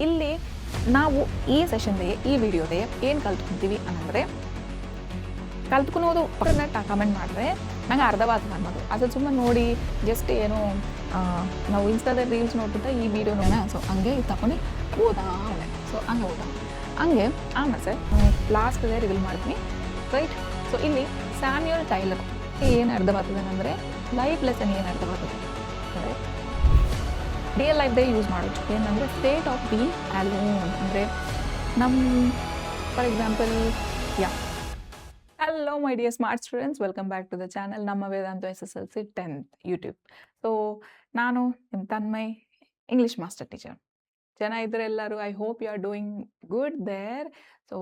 ಇಲ್ಲಿ ನಾವು ಈ ಸೆಷನ್ದೇ ಈ ವಿಡಿಯೋದೇ ಏನು ಕಲ್ತ್ಕೊಂತೀವಿ ಅನ್ನಂದರೆ ಕಲ್ತ್ಕೊಳೋದು ಕಮೆಂಟ್ ಮಾಡಿದ್ರೆ ನಂಗೆ ಅರ್ಧವಾದ ಅನ್ನೋದು ಅದು ಸುಮ್ಮನೆ ನೋಡಿ ಜಸ್ಟ್ ಏನು ನಾವು ಇನ್ಸ್ಟಾದಲ್ಲಿ ರೀಲ್ಸ್ ನೋಡ್ಬಿಟ್ಟು ಈ ವಿಡಿಯೋ ನೋಡೋಣ ಸೊ ಹಂಗೆ ಇದು ತಗೊಂಡು ಓದಾ ಸೊ ಹಂಗೆ ಹಂಗೆ ಆಮೇಲೆ ಲಾಸ್ಟ್ದೇ ರಿವೀಲ್ ಮಾಡ್ತೀನಿ ರೈಟ್. ಸೊ ಇಲ್ಲಿ ಸ್ಯಾಮ್ಯುಯಲ್ ಟೈಲರ್ ಏನು ಅರ್ಧವಾಗ್ತದೆ ಅಂದರೆ ಲೈಫ್ ಲೆಸನ್ ಏನು ಅರ್ಧವಾಗ್ತದೆ ಅಂದರೆ ರಿಯಲ್ ಲೈಫ್ದೇ ಯೂಸ್ ಮಾಡೋದು ಏನಂದರೆ ಸ್ಟೇಟ್ ಆಫ್ ಬಿ ಅಲೋನ್ ಅಂದರೆ ನಮ್ಮ for example hello my dear smart students, welcome back to the channel ನಮ್ಮ Vedanta SSLC 10th YouTube. So ನಾನು ನಿಮ್ಮ ತನ್ಮಯ್, ಇಂಗ್ಲೀಷ್ ಮಾಸ್ಟರ್ ಟೀಚರ್. ಜನ ಇದ್ದರೆ ಎಲ್ಲರೂ I hope you are doing good there. So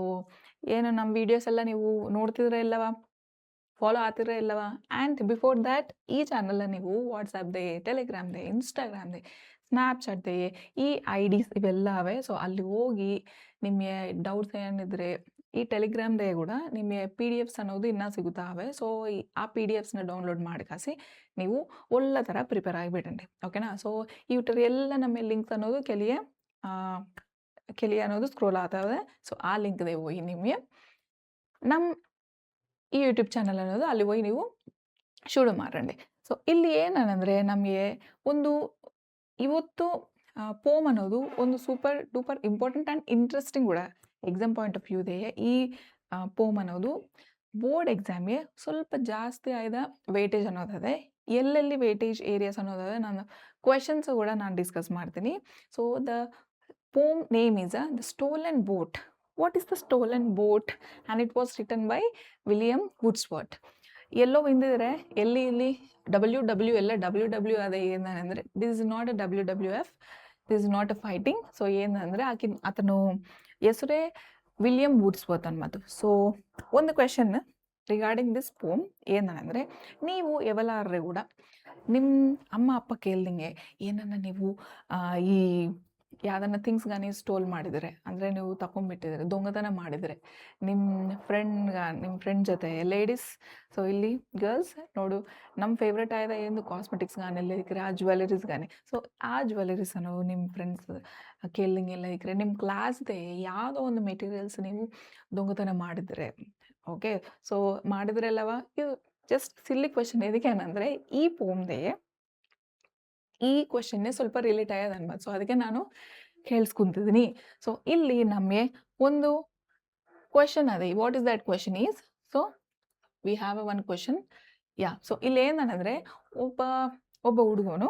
ಏನು ನಮ್ಮ ವೀಡಿಯೋಸ್ ಎಲ್ಲ ನೀವು ನೋಡ್ತಿದ್ರೆ ಇಲ್ಲವಾ, ಫಾಲೋ ಆಗ್ತಿದ್ರೆ ಇಲ್ಲವಾ? ಆ್ಯಂಡ್ ಬಿಫೋರ್ ದ್ಯಾಟ್ ಈ ಚಾನಲ್ನ ನೀವು ವಾಟ್ಸಪ್ದೇ, ಟೆಲಿಗ್ರಾಮ್ದೇ, ಇನ್ಸ್ಟಾಗ್ರಾಮ್ದೇ, ಸ್ನ್ಯಾಪ್ಚಾಟ್ದೇ ಈ IDs ಇವೆಲ್ಲ ಅವೆ. ಸೊ ಅಲ್ಲಿ ಹೋಗಿ ನಿಮಗೆ ಡೌಟ್ಸ್ ಏನಿದ್ರೆ ಈ ಟೆಲಿಗ್ರಾಮ್ದೇ ಕೂಡ ನಿಮಗೆ PDFs ಅನ್ನೋದು ಇನ್ನೂ ಸಿಗುತ್ತಾವೆ. ಸೊ ಆ PDFsನ ಡೌನ್ಲೋಡ್ ಮಾಡಿ ಕಾಸಿ ನೀವು ಒಳ್ಳೆ ಥರ ಪ್ರಿಪೇರ್ ಆಗಿಬಿಡಂడి, ಓಕೆನಾ? ಸೊ ಇವ್ರ ಎಲ್ಲ ನಮ್ಮ ಲಿಂಕ್ಸ್ ಅನ್ನೋದು ಕೆಲಿಯ ಅನ್ನೋದು ಸ್ಕ್ರೋಲ್ ಆಗ್ತವೆ. ಸೊ ಆ ಲಿಂಕ್ದೇ ಹೋಗಿ ನಿಮಗೆ ನಮ್ಮ ಈ ಯೂಟ್ಯೂಬ್ ಚಾನಲ್ ಅನ್ನೋದು ಅಲ್ಲಿ ಹೋಗಿ ನೀವು ಶುರು ಮಾಡಂడి. ಸೊ ಇಲ್ಲಿ ಏನಂದರೆ ನಮಗೆ ಒಂದು ಇವತ್ತು ಪೋಮ್ ಅನ್ನೋದು ಒಂದು super duper important and interesting ಕೂಡ ಎಕ್ಸಾಮ್ ಪಾಯಿಂಟ್ ಆಫ್ ವ್ಯೂದೇ. ಈ ಪೋಮ್ ಅನ್ನೋದು ಬೋರ್ಡ್ ಎಕ್ಸಾಮ್ಗೆ ಸ್ವಲ್ಪ ಜಾಸ್ತಿ ಆಯ್ದ ವೇಟೇಜ್ ಅನ್ನೋದಿದೆ. ಎಲ್ಲೆಲ್ಲಿ ವೇಟೇಜ್ ಏರಿಯಾಸ್ ಅನ್ನೋದಿದೆ ನಾನು ಕ್ವೆಶನ್ಸ್ ಕೂಡ ನಾನು ಡಿಸ್ಕಸ್ ಮಾಡ್ತೀನಿ. So the poem name is the stolen boat. What is the stolen boat and it was written by William Wordsworth. ಎಲ್ಲೋ ಬಂದಿದ್ರೆ ಇಲ್ಲಿ WW ಎಲ್ಲ WW ಅದೇ ಏನಂದರೆ this is not a WWF, this is not a fighting. So ಏನಂದರೆ ಆತನು ಹೆಸರೇ William ವುಡ್ಸ್ವರ್ತ್ ಅನ್ನೋದು. ಸೊ ಒಂದು ಕ್ವೆಶನ್ ರಿಗಾರ್ಡಿಂಗ್ ದಿಸ್ ಪೋಮ್ ಏನಂದರೆ, ನೀವು ಯಾವಲಾರ್ರೆ ಕೂಡ ನಿಮ್ಮ ಅಮ್ಮ ಅಪ್ಪ ಕೇಳ್ದಂಗೆ ಏನನ್ನ ನೀವು ಈ ಯಾವುದನ್ನ ಥಿಂಗ್ಸ್ಗಾನಿ ಸ್ಟೋಲ್ ಮಾಡಿದರೆ ಅಂದರೆ ನೀವು ತಗೊಂಡ್ಬಿಟ್ಟಿದ್ರೆ, ದೊಂಗತನ ಮಾಡಿದರೆ ನಿಮ್ಮ ಫ್ರೆಂಡ್ ಜೊತೆ ಲೇಡೀಸ್. ಸೊ ಇಲ್ಲಿ ಗರ್ಲ್ಸ್ ನೋಡು, ನಮ್ಮ ಫೇವ್ರೇಟ್ ಆಯ್ದ ಏನು ಕಾಸ್ಮೆಟಿಕ್ಸ್ಗಾನೆಲ್ಲ ಇಕ್ರೆ ಆ ಜ್ಯುವೆಲರೀಸ್ಗಾನೆ. ಸೊ ಆ ಜ್ಯುವೆಲರೀಸ್ ಅನ್ನೋ ನಿಮ್ಮ ಫ್ರೆಂಡ್ಸ್ ಕೇಳ್ದಂಗೆಲ್ಲ ಇಕ್ರೆ ನಿಮ್ಮ ಕ್ಲಾಸ್ದೇ ಯಾವುದೋ ಒಂದು ಮೆಟೀರಿಯಲ್ಸ್ ನೀವು ದೊಂಗತನ ಮಾಡಿದರೆ, ಓಕೆ? ಸೊ ಮಾಡಿದ್ರಲ್ಲವ, ಇದು ಜಸ್ಟ್ ಸಿಲ್ಲಿ ಕ್ವೆಶನ್. ಎದಕ್ಕೆ ಏನಂದರೆ ಈ ಪೋಮ್ದೇ ಈ ಕ್ವೆಶನ್ನೇ ಸ್ವಲ್ಪ ರಿಲೇಟ್ ಆಗೋದು ಅನ್ಬೋದು. ಸೊ ಅದಕ್ಕೆ ನಾನು ಕೇಳಿಸ್ಕೊಂತಿದ್ದೀನಿ. ಸೊ ಇಲ್ಲಿ ನಮಗೆ ಒಂದು ಕ್ವೆಶನ್ ಅದೇ. What is that question is, so we have one question. So ಇಲ್ಲಿ ಏನಂದರೆ ಒಬ್ಬ ಹುಡುಗನು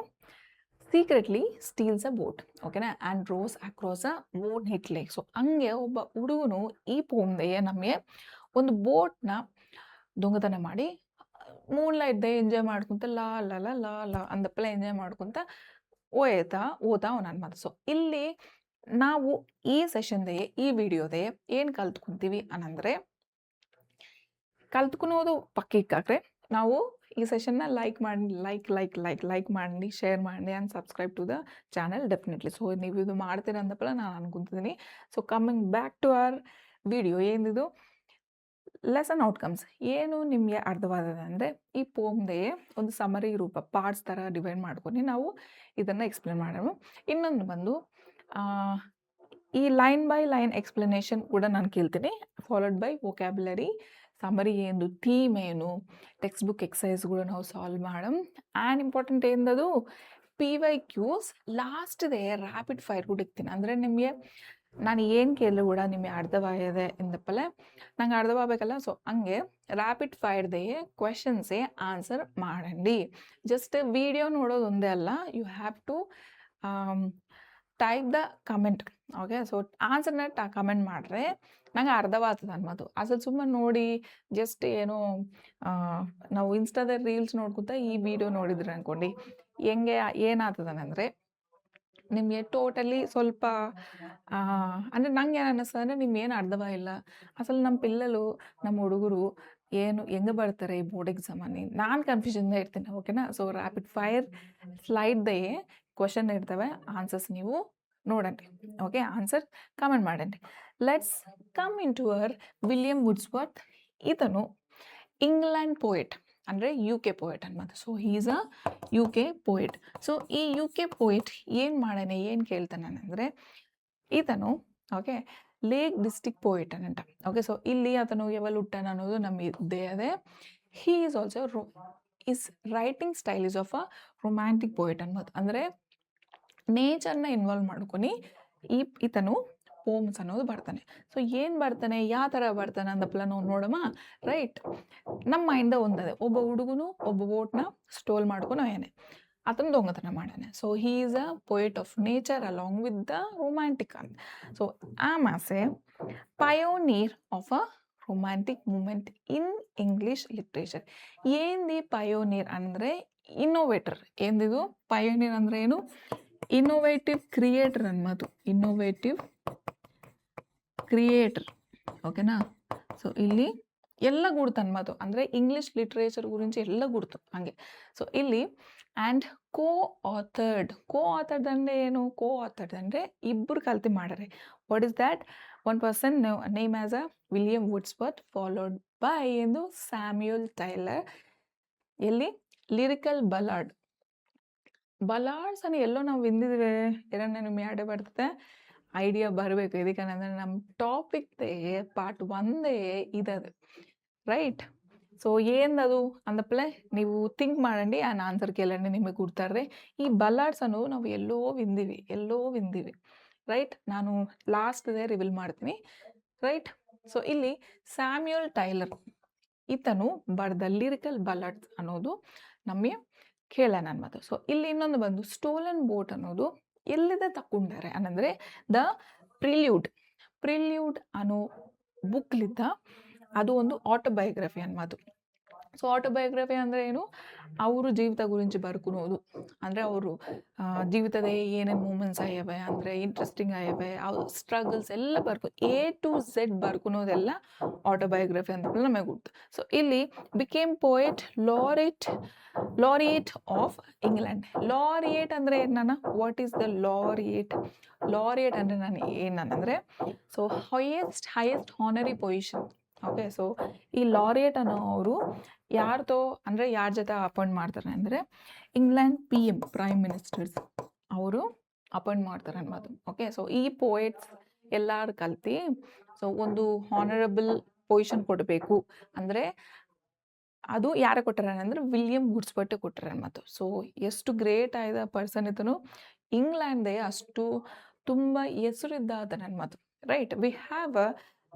ಸೀಕ್ರೆಟ್ಲಿ ಸ್ಟೀಲ್ಸ್ ಅ ಬೋಟ್, ಓಕೆನಾ, and rose across a Moon hit lake. So ಹಂಗೆ ಒಬ್ಬ ಹುಡುಗನು ಈ ಪೋಮ್ದೇ ನಮಗೆ ಒಂದು ಬೋಟ್ನ ದೊಂಗತನ ಮಾಡಿ ಮೂನ್ಲೈಟ್ದೇ ಎಂಜಾಯ್ ಮಾಡ್ಕೊತ ಲಾ ಲಾ ಲಾ ಲಾ ಲಾ ಅಂದಪ್ಪಲ್ಲ ಎಂಜಾಯ್ ಮಾಡ್ಕೊತ ಓದ್ತಾ ಅವನ ಮಾತು. ಸೊ ಇಲ್ಲಿ ನಾವು ಈ ಸೆಷನ್ದೇ ಈ ವಿಡಿಯೋದೇ ಏನು ಕಲ್ತ್ಕೊಂತೀವಿ ಅನ್ನಂದರೆ, ಕಲ್ತ್ಕೊಳೋದು ಪಕ್ಕಿಕ್ಕಾಕ್ರೆ ನಾವು ಈ ಸೆಷನ್ನ ಲೈಕ್ ಮಾಡಿ ಶೇರ್ ಮಾಡಿ and subscribe to the channel definitely. So ನೀವು ಇದು ಮಾಡ್ತೀರ ಅಂದಪ್ಪಲ್ಲ ನಾನು ಅನ್ಕೊತಿದ್ದೀನಿ. So coming back to our video, ಏನಿದು ಲೆಸನ್ ಔಟ್ಕಮ್ಸ್ ಏನು ನಿಮಗೆ ಅರ್ಥವಾದದೆ ಅಂದರೆ, ಈ ಪೋಮ್ದೇ ಒಂದು ಸಮರಿ ರೂಪ ಪಾರ್ಟ್ಸ್ ಥರ ಡಿವೈಡ್ ಮಾಡ್ಕೊಂಡು ನಾವು ಇದನ್ನು ಎಕ್ಸ್ಪ್ಲೇನ್ ಮಾಡೋಣ. ಇನ್ನೊಂದು ಬಂದು ಈ ಲೈನ್ ಬೈ ಲೈನ್ ಎಕ್ಸ್ಪ್ಲನೇಷನ್ ಕೂಡ ನಾನು ಕೇಳ್ತೀನಿ, ಫಾಲೋಡ್ ಬೈ ವೊಕ್ಯಾಬ್ಯುಲರಿ, ಸಮರಿ ಏನು, ಥೀಮ್ ಏನು, ಟೆಕ್ಸ್ಟ್ ಬುಕ್ ಎಕ್ಸಸೈಸ್ಗಳು ನಾವು ಸಾಲ್ವ್ ಮಾಡೋಣ. ಆ್ಯಂಡ್ ಇಂಪಾರ್ಟೆಂಟ್ ಏನದು PYQs ಲಾಸ್ಟ್ದೇ ರ್ಯಾಪಿಡ್ ಫೈರ್ ಕೂಡ ಇಕ್ತೀನಿ. ಅಂದರೆ ನಿಮಗೆ ನಾನು ಏನು ಕೇಳಿದ್ರು ಕೂಡ ನಿಮಗೆ ಅರ್ಧವಾಗಿದೆ ಎಂದಪ್ಪಲ್ಲೇ ನಂಗೆ ಅರ್ಧವಾಗಬೇಕಲ್ಲ. ಸೊ ಹಂಗೆ ರ್ಯಾಪಿಡ್ ಫೈರ್ದೇ ಕ್ವೆಶನ್ಸೇ ಆನ್ಸರ್ ಮಾಡಂడి. ಜಸ್ಟ್ ವಿಡಿಯೋ ನೋಡೋದು ಒಂದೇ ಅಲ್ಲ, you have to type the comment, okay? So ಆನ್ಸರ್ನ ಕಮೆಂಟ್ ಮಾಡಿದ್ರೆ ನಂಗೆ ಅರ್ಧವಾಗ್ತದೆ ಅನ್ನೋದು. ಅಸಲು ಸುಮ್ಮನೆ ನೋಡಿ ಜಸ್ಟ್ ಏನೋ ನಾವು ಇನ್ಸ್ಟಾದಲ್ಲಿ ರೀಲ್ಸ್ ನೋಡ್ಕೊತಾ ಈ ವಿಡಿಯೋ ನೋಡಿದ್ರೆ ಅನ್ಕೊಂಡು ಹೆಂಗೆ ಏನಾಗ್ತದನಂದರೆ ನಿಮಗೆ ಟೋಟಲಿ ಸ್ವಲ್ಪ ಅಂದರೆ ನಂಗೆ ಏನು ಅನ್ನಿಸ್ತದೆ ಅಂದರೆ ನಿಮ್ಗೇನು ಅರ್ಧವಾಗಿಲ್ಲ ಅಸಲು. ನಮ್ಮ ಪಿಲ್ಲಲು ನಮ್ಮ ಹುಡುಗರು ಏನು ಹೆಂಗೆ ಬರ್ತಾರೆ ಈ ಬೋರ್ಡ್ ಎಕ್ಸಾಮಲ್ಲಿ, ನಾನು ಕನ್ಫ್ಯೂಷನ್ದೇ ಇರ್ತೀನಿ, ಓಕೆನಾ? ಸೊ ರ್ಯಾಪಿಡ್ ಫೈರ್ ಸ್ಲೈಡ್ದೇ ಕ್ವೆಶನ್ ಇರ್ತವೆ, ಆನ್ಸರ್ಸ್ ನೀವು ನೋಡಂడి, ಓಕೆ? ಆನ್ಸರ್ ಕಮೆಂಟ್ ಮಾಡಂడి. Let's come in to our William Wordsworth. ಇದನ್ನು ಇಂಗ್ಲೆಂಡ್ ಪೋಯೆಟ್ ಅಂದರೆ UK ಪೋಯೆಟ್ ಅನ್ನೋದು. So is a UK poet. So ಈ UK ಪೋಯೆಟ್ ಏನು ಮಾಡಾನೆ, ಏನು ಕೇಳ್ತಾನೆ ಅಂದರೆ, ಈತನು ಓಕೆ ಲೇಕ್ ಡಿಸ್ಟಿಕ್ ಪೋಯಿಟ್ ಅನಂಟ. ಓಕೆ, ಸೊ ಇಲ್ಲಿ ಆತನು ಯಾವಲ್ಲಿ ಹುಟ್ಟಾನ ಅನ್ನೋದು ನಮಗೆ ಇದ್ದೇ ಅದೇ. He is also is writing style is of a romantic poet ಅನ್ಬೋದು. ಅಂದರೆ ನೇಚರ್ನ ಇನ್ವಾಲ್ವ್ ಮಾಡ್ಕೊಂಡು ಈತನು ಪೋಮ್ಸ್ ಅನ್ನೋದು ಬರ್ತಾನೆ. ಸೊ ಏನು ಬರ್ತಾನೆ, ಯಾವ ಥರ ಬರ್ತಾನೆ ಅಂದಪ್ಪಲ ನಾವು ನೋಡಮ್ಮ. ರೈಟ್, ನಮ್ಮ ಮೈಂಡ ಒಂದದೆ, ಒಬ್ಬ ಹುಡುಗನು ಒಬ್ಬ ಬೋಟ್ನ ಸ್ಟೋಲ್ ಮಾಡ್ಕೊಂಡು ಏನೇ ಆತನ ದೊಂಗತನ ಮಾಡ್ಯಾನೆ. So he is a poet of nature along with the romantic ಅಂತ. So am as a pioneer of a romantic movement in English literature. ఏంది ಪಯೋನೀರ್ ಅಂದರೆ ಇನ್ನೋವೇಟರ್. ఏంದಿದು ಪಯೋನೀರ್ ಅಂದರೆ ಏನು? ಇನ್ನೋವೇಟಿವ್ ಕ್ರಿಯೇಟರ್ ಅನ್ಮಾತು. ಇನ್ನೋವೇಟಿವ್ ಕ್ರಿಯೇಟರ್, ಓಕೆನಾ? ಸೊ ಇಲ್ಲಿ ಎಲ್ಲ ಗುಡ್ತು ಅನ್ಮಾತು, ಅಂದರೆ ಇಂಗ್ಲಿಷ್ ಲಿಟ್ರೇಚರ್ ಗುరించి ಎಲ್ಲ ಗುಡ್ತು ಹಂಗೆ. ಸೊ ಇಲ್ಲಿ ಆ್ಯಂಡ್ ಕೋ ಆಥರ್ಡ್ ಅಂದರೆ ಏನು? ಕೋ ಆಥರ್ಡ್ ಅಂದರೆ ಇಬ್ಬರು ಕಲ್ತಿ ಮಾಡ್ಯಾರೆ. What is that? One person name as a William Wordsworth followed by ಎಂದು ಸ್ಯಾಮ್ಯುಯಲ್ ಟೈಲರ್. ಎಲ್ಲಿ ಲಿರಿಕಲ್ ಬಲಾರ್ಡ್ಸ್ ಅನ್ನು ಎಲ್ಲೋ ನಾವು ಹಿಂದಿದ್ವಿ. ಎರಡನೇ ನಿಮ್ಗೆ ಯಾಡೆ ಬರ್ತದೆ ಐಡಿಯಾ ಬರಬೇಕು. ಇದಕ್ಕಂದ್ರೆ ನಮ್ಮ ಟಾಪಿಕ್ದೇ ಪಾರ್ಟ್ 1 ಇದದು, ರೈಟ್? ಸೊ ಏನದು ಅಂದಪ್ಲೆ ನೀವು ಥಿಂಕ್ ಮಾಡಂడి, ಆ ಆನ್ಸರ್ ಕೇಳಂడి, ನಿಮಗೆ ಕೊಡ್ತಾರೆ. ಈ ಬಲಾರ್ಡ್ಸ್ ಅನ್ನೋದು ನಾವು ಎಲ್ಲೋ ವಿಂದಿವಿ, ರೈಟ್? ನಾನು ಲಾಸ್ಟ್ದೇ ರಿವೀಲ್ ಮಾಡ್ತೀನಿ, ರೈಟ್? ಸೊ ಇಲ್ಲಿ ಸ್ಯಾಮ್ಯುಯಲ್ ಟೈಲರ್ ಈತನು ಬರೆದ ಲಿರಿಕಲ್ ಬಲಾರ್ಡ್ಸ್ ಅನ್ನೋದು ನಮಗೆ ಕೇಳೋಣ ಅನ್ಬೋದು. ಸೊ ಇಲ್ಲಿ ಇನ್ನೊಂದು ಬಂದು ಸ್ಟೋಲನ್ ಬೋಟ್ ಅನ್ನೋದು ಎಲ್ಲಿದೆ ತಗೊಂಡಾರೆ ಅನ್ನಂದರೆ ದ ಪ್ರಿಲ್ಯೂಡ್ ಅನ್ನೋ ಬುಕ್ಲಿದ್ದ ಅದು ಒಂದು ಆಟೋಬಯೋಗ್ರಫಿ ಅನ್ಬೋದು. ಸೊ ಆಟೋಬಯೋಗ್ರಫಿ ಅಂದರೆ ಏನು? ಅವರು ಜೀವಿತ ಗುరించి ಬರ್ಕೊಳೋದು, ಅಂದರೆ ಅವರು ಜೀವಿತದ ಏನೇನು ಮೂಮೆಂಟ್ಸ್ ಆಗ್ಯವೆ, ಅಂದರೆ ಇಂಟ್ರೆಸ್ಟಿಂಗ್ ಆಗ್ಯವೆ, ಅವ್ರ ಸ್ಟ್ರಗಲ್ಸ್ ಎಲ್ಲ A to Z ಬರ್ಕೊಳೋದೆಲ್ಲ ಆಟೋಬಯೋಗ್ರಫಿ ಅಂತ ನಮಗೆ ಗೊತ್ತು. ಸೊ ಇಲ್ಲಿ became poet laureate of England. Laureate ಅಂದರೆ ಏನು? ವಾಟ್ ಈಸ್ ದ ಲಾರಿಯೇಟ್ ಅಂದರೆ ಏನಂದರೆ so highest honorary position. Okay, so ಈ ಲಾರಿಯೇಟ್ ಅನ್ನೋ ಅವರು ಯಾರ್ದೋ ಅಂದರೆ ಯಾರ ಜೊತೆ ಅಪಾಯಿಂಟ್ ಮಾಡ್ತಾರೆ ಅಂದರೆ ಇಂಗ್ಲೆಂಡ್ PM ಪ್ರೈಮ್ ಮಿನಿಸ್ಟರ್ಸ್ ಅವರು ಅಪಾಯಿಂಟ್ ಮಾಡ್ತಾರೆ ಅನ್ಬೋದು. ಓಕೆ, ಸೊ ಈ ಪೋಯೆಟ್ಸ್ ಎಲ್ಲರೂ ಕಲ್ತಿ ಸೊ ಒಂದು ಹಾನರಬಲ್ ಪೊಸಿಷನ್ ಕೊಡಬೇಕು ಅಂದರೆ ಅದು ಯಾರ ಕೊಟ್ಟಾರೆ ಅಂದರೆ ವಿಲಿಯಂ ವುಡ್ಸ್ವರ್ತ್ ಕೊಟ್ಟಾರೆ ಅನ್ಬೋದು. ಸೊ ಎಷ್ಟು ಗ್ರೇಟ್ ಆದ ಪರ್ಸನ್ ಇದ್ದನು, ಇಂಗ್ಲೆಂಡ್ದೇ ಅಷ್ಟು ತುಂಬ ಹೆಸರಿದ್ದ ಅದನ್ನ ಅನ್ಬೋದು, right? We have a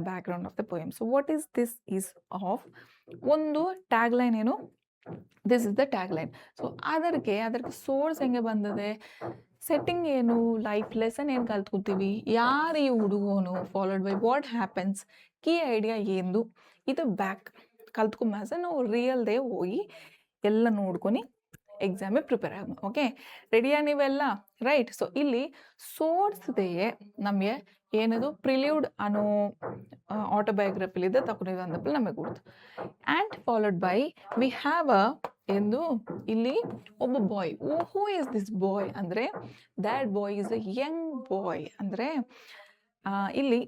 background of the poem. So what is this is of ಒಂದು ಟ್ಯಾಗ್ಲೈನ್ ಏನು? This is the tagline. So ಅದಕ್ಕೆ ಸೋರ್ಸ್ ಹೆಂಗೆ ಬಂದಿದೆ, ಸೆಟ್ಟಿಂಗ್ ಏನು, ಲೈಫ್ ಲೆಸನ್ ಏನು ಕಲ್ತ್ಕೊತೀವಿ, ಯಾರು ಈ ಹುಡುಗನು, followed by what happens, key idea ಏನು, ಇದು ಬ್ಯಾಕ್ ಕಲ್ತ್ಕೊಂಬಾಸ ನಾವು ರಿಯಲ್ದೇ ಹೋಗಿ ಎಲ್ಲ ನೋಡ್ಕೊಂಡು ಎಕ್ಸಾಮಿಗೆ ಪ್ರಿಪೇರ್ ಆಗ. ಓಕೆ, ರೆಡಿಯಾ ನೀವೆಲ್ಲ? ರೈಟ್. ಸೊ ಇಲ್ಲಿ ಸೋರ್ಸ್ದೇ ನಮಗೆ ಏನದು ಪ್ರಿಲ್ಯೂಡ್ ಅನ್ನೋ ಆಟೋಬಯೋಗ್ರಫಿಲಿದ್ದ ತಗೊಂಡಿದ್ದು ಅಂದಪ್ಪ ನಮಗೆ ಗೊತ್ತು. And followed by we have ಅ ಎಂದು ಇಲ್ಲಿ ಒಬ್ಬ ಬಾಯ್. ಹೂ ಈಸ್ ದಿಸ್ ಬಾಯ್ ಅಂದರೆ that boy is a young boy. ಅಂದರೆ ಇಲ್ಲಿ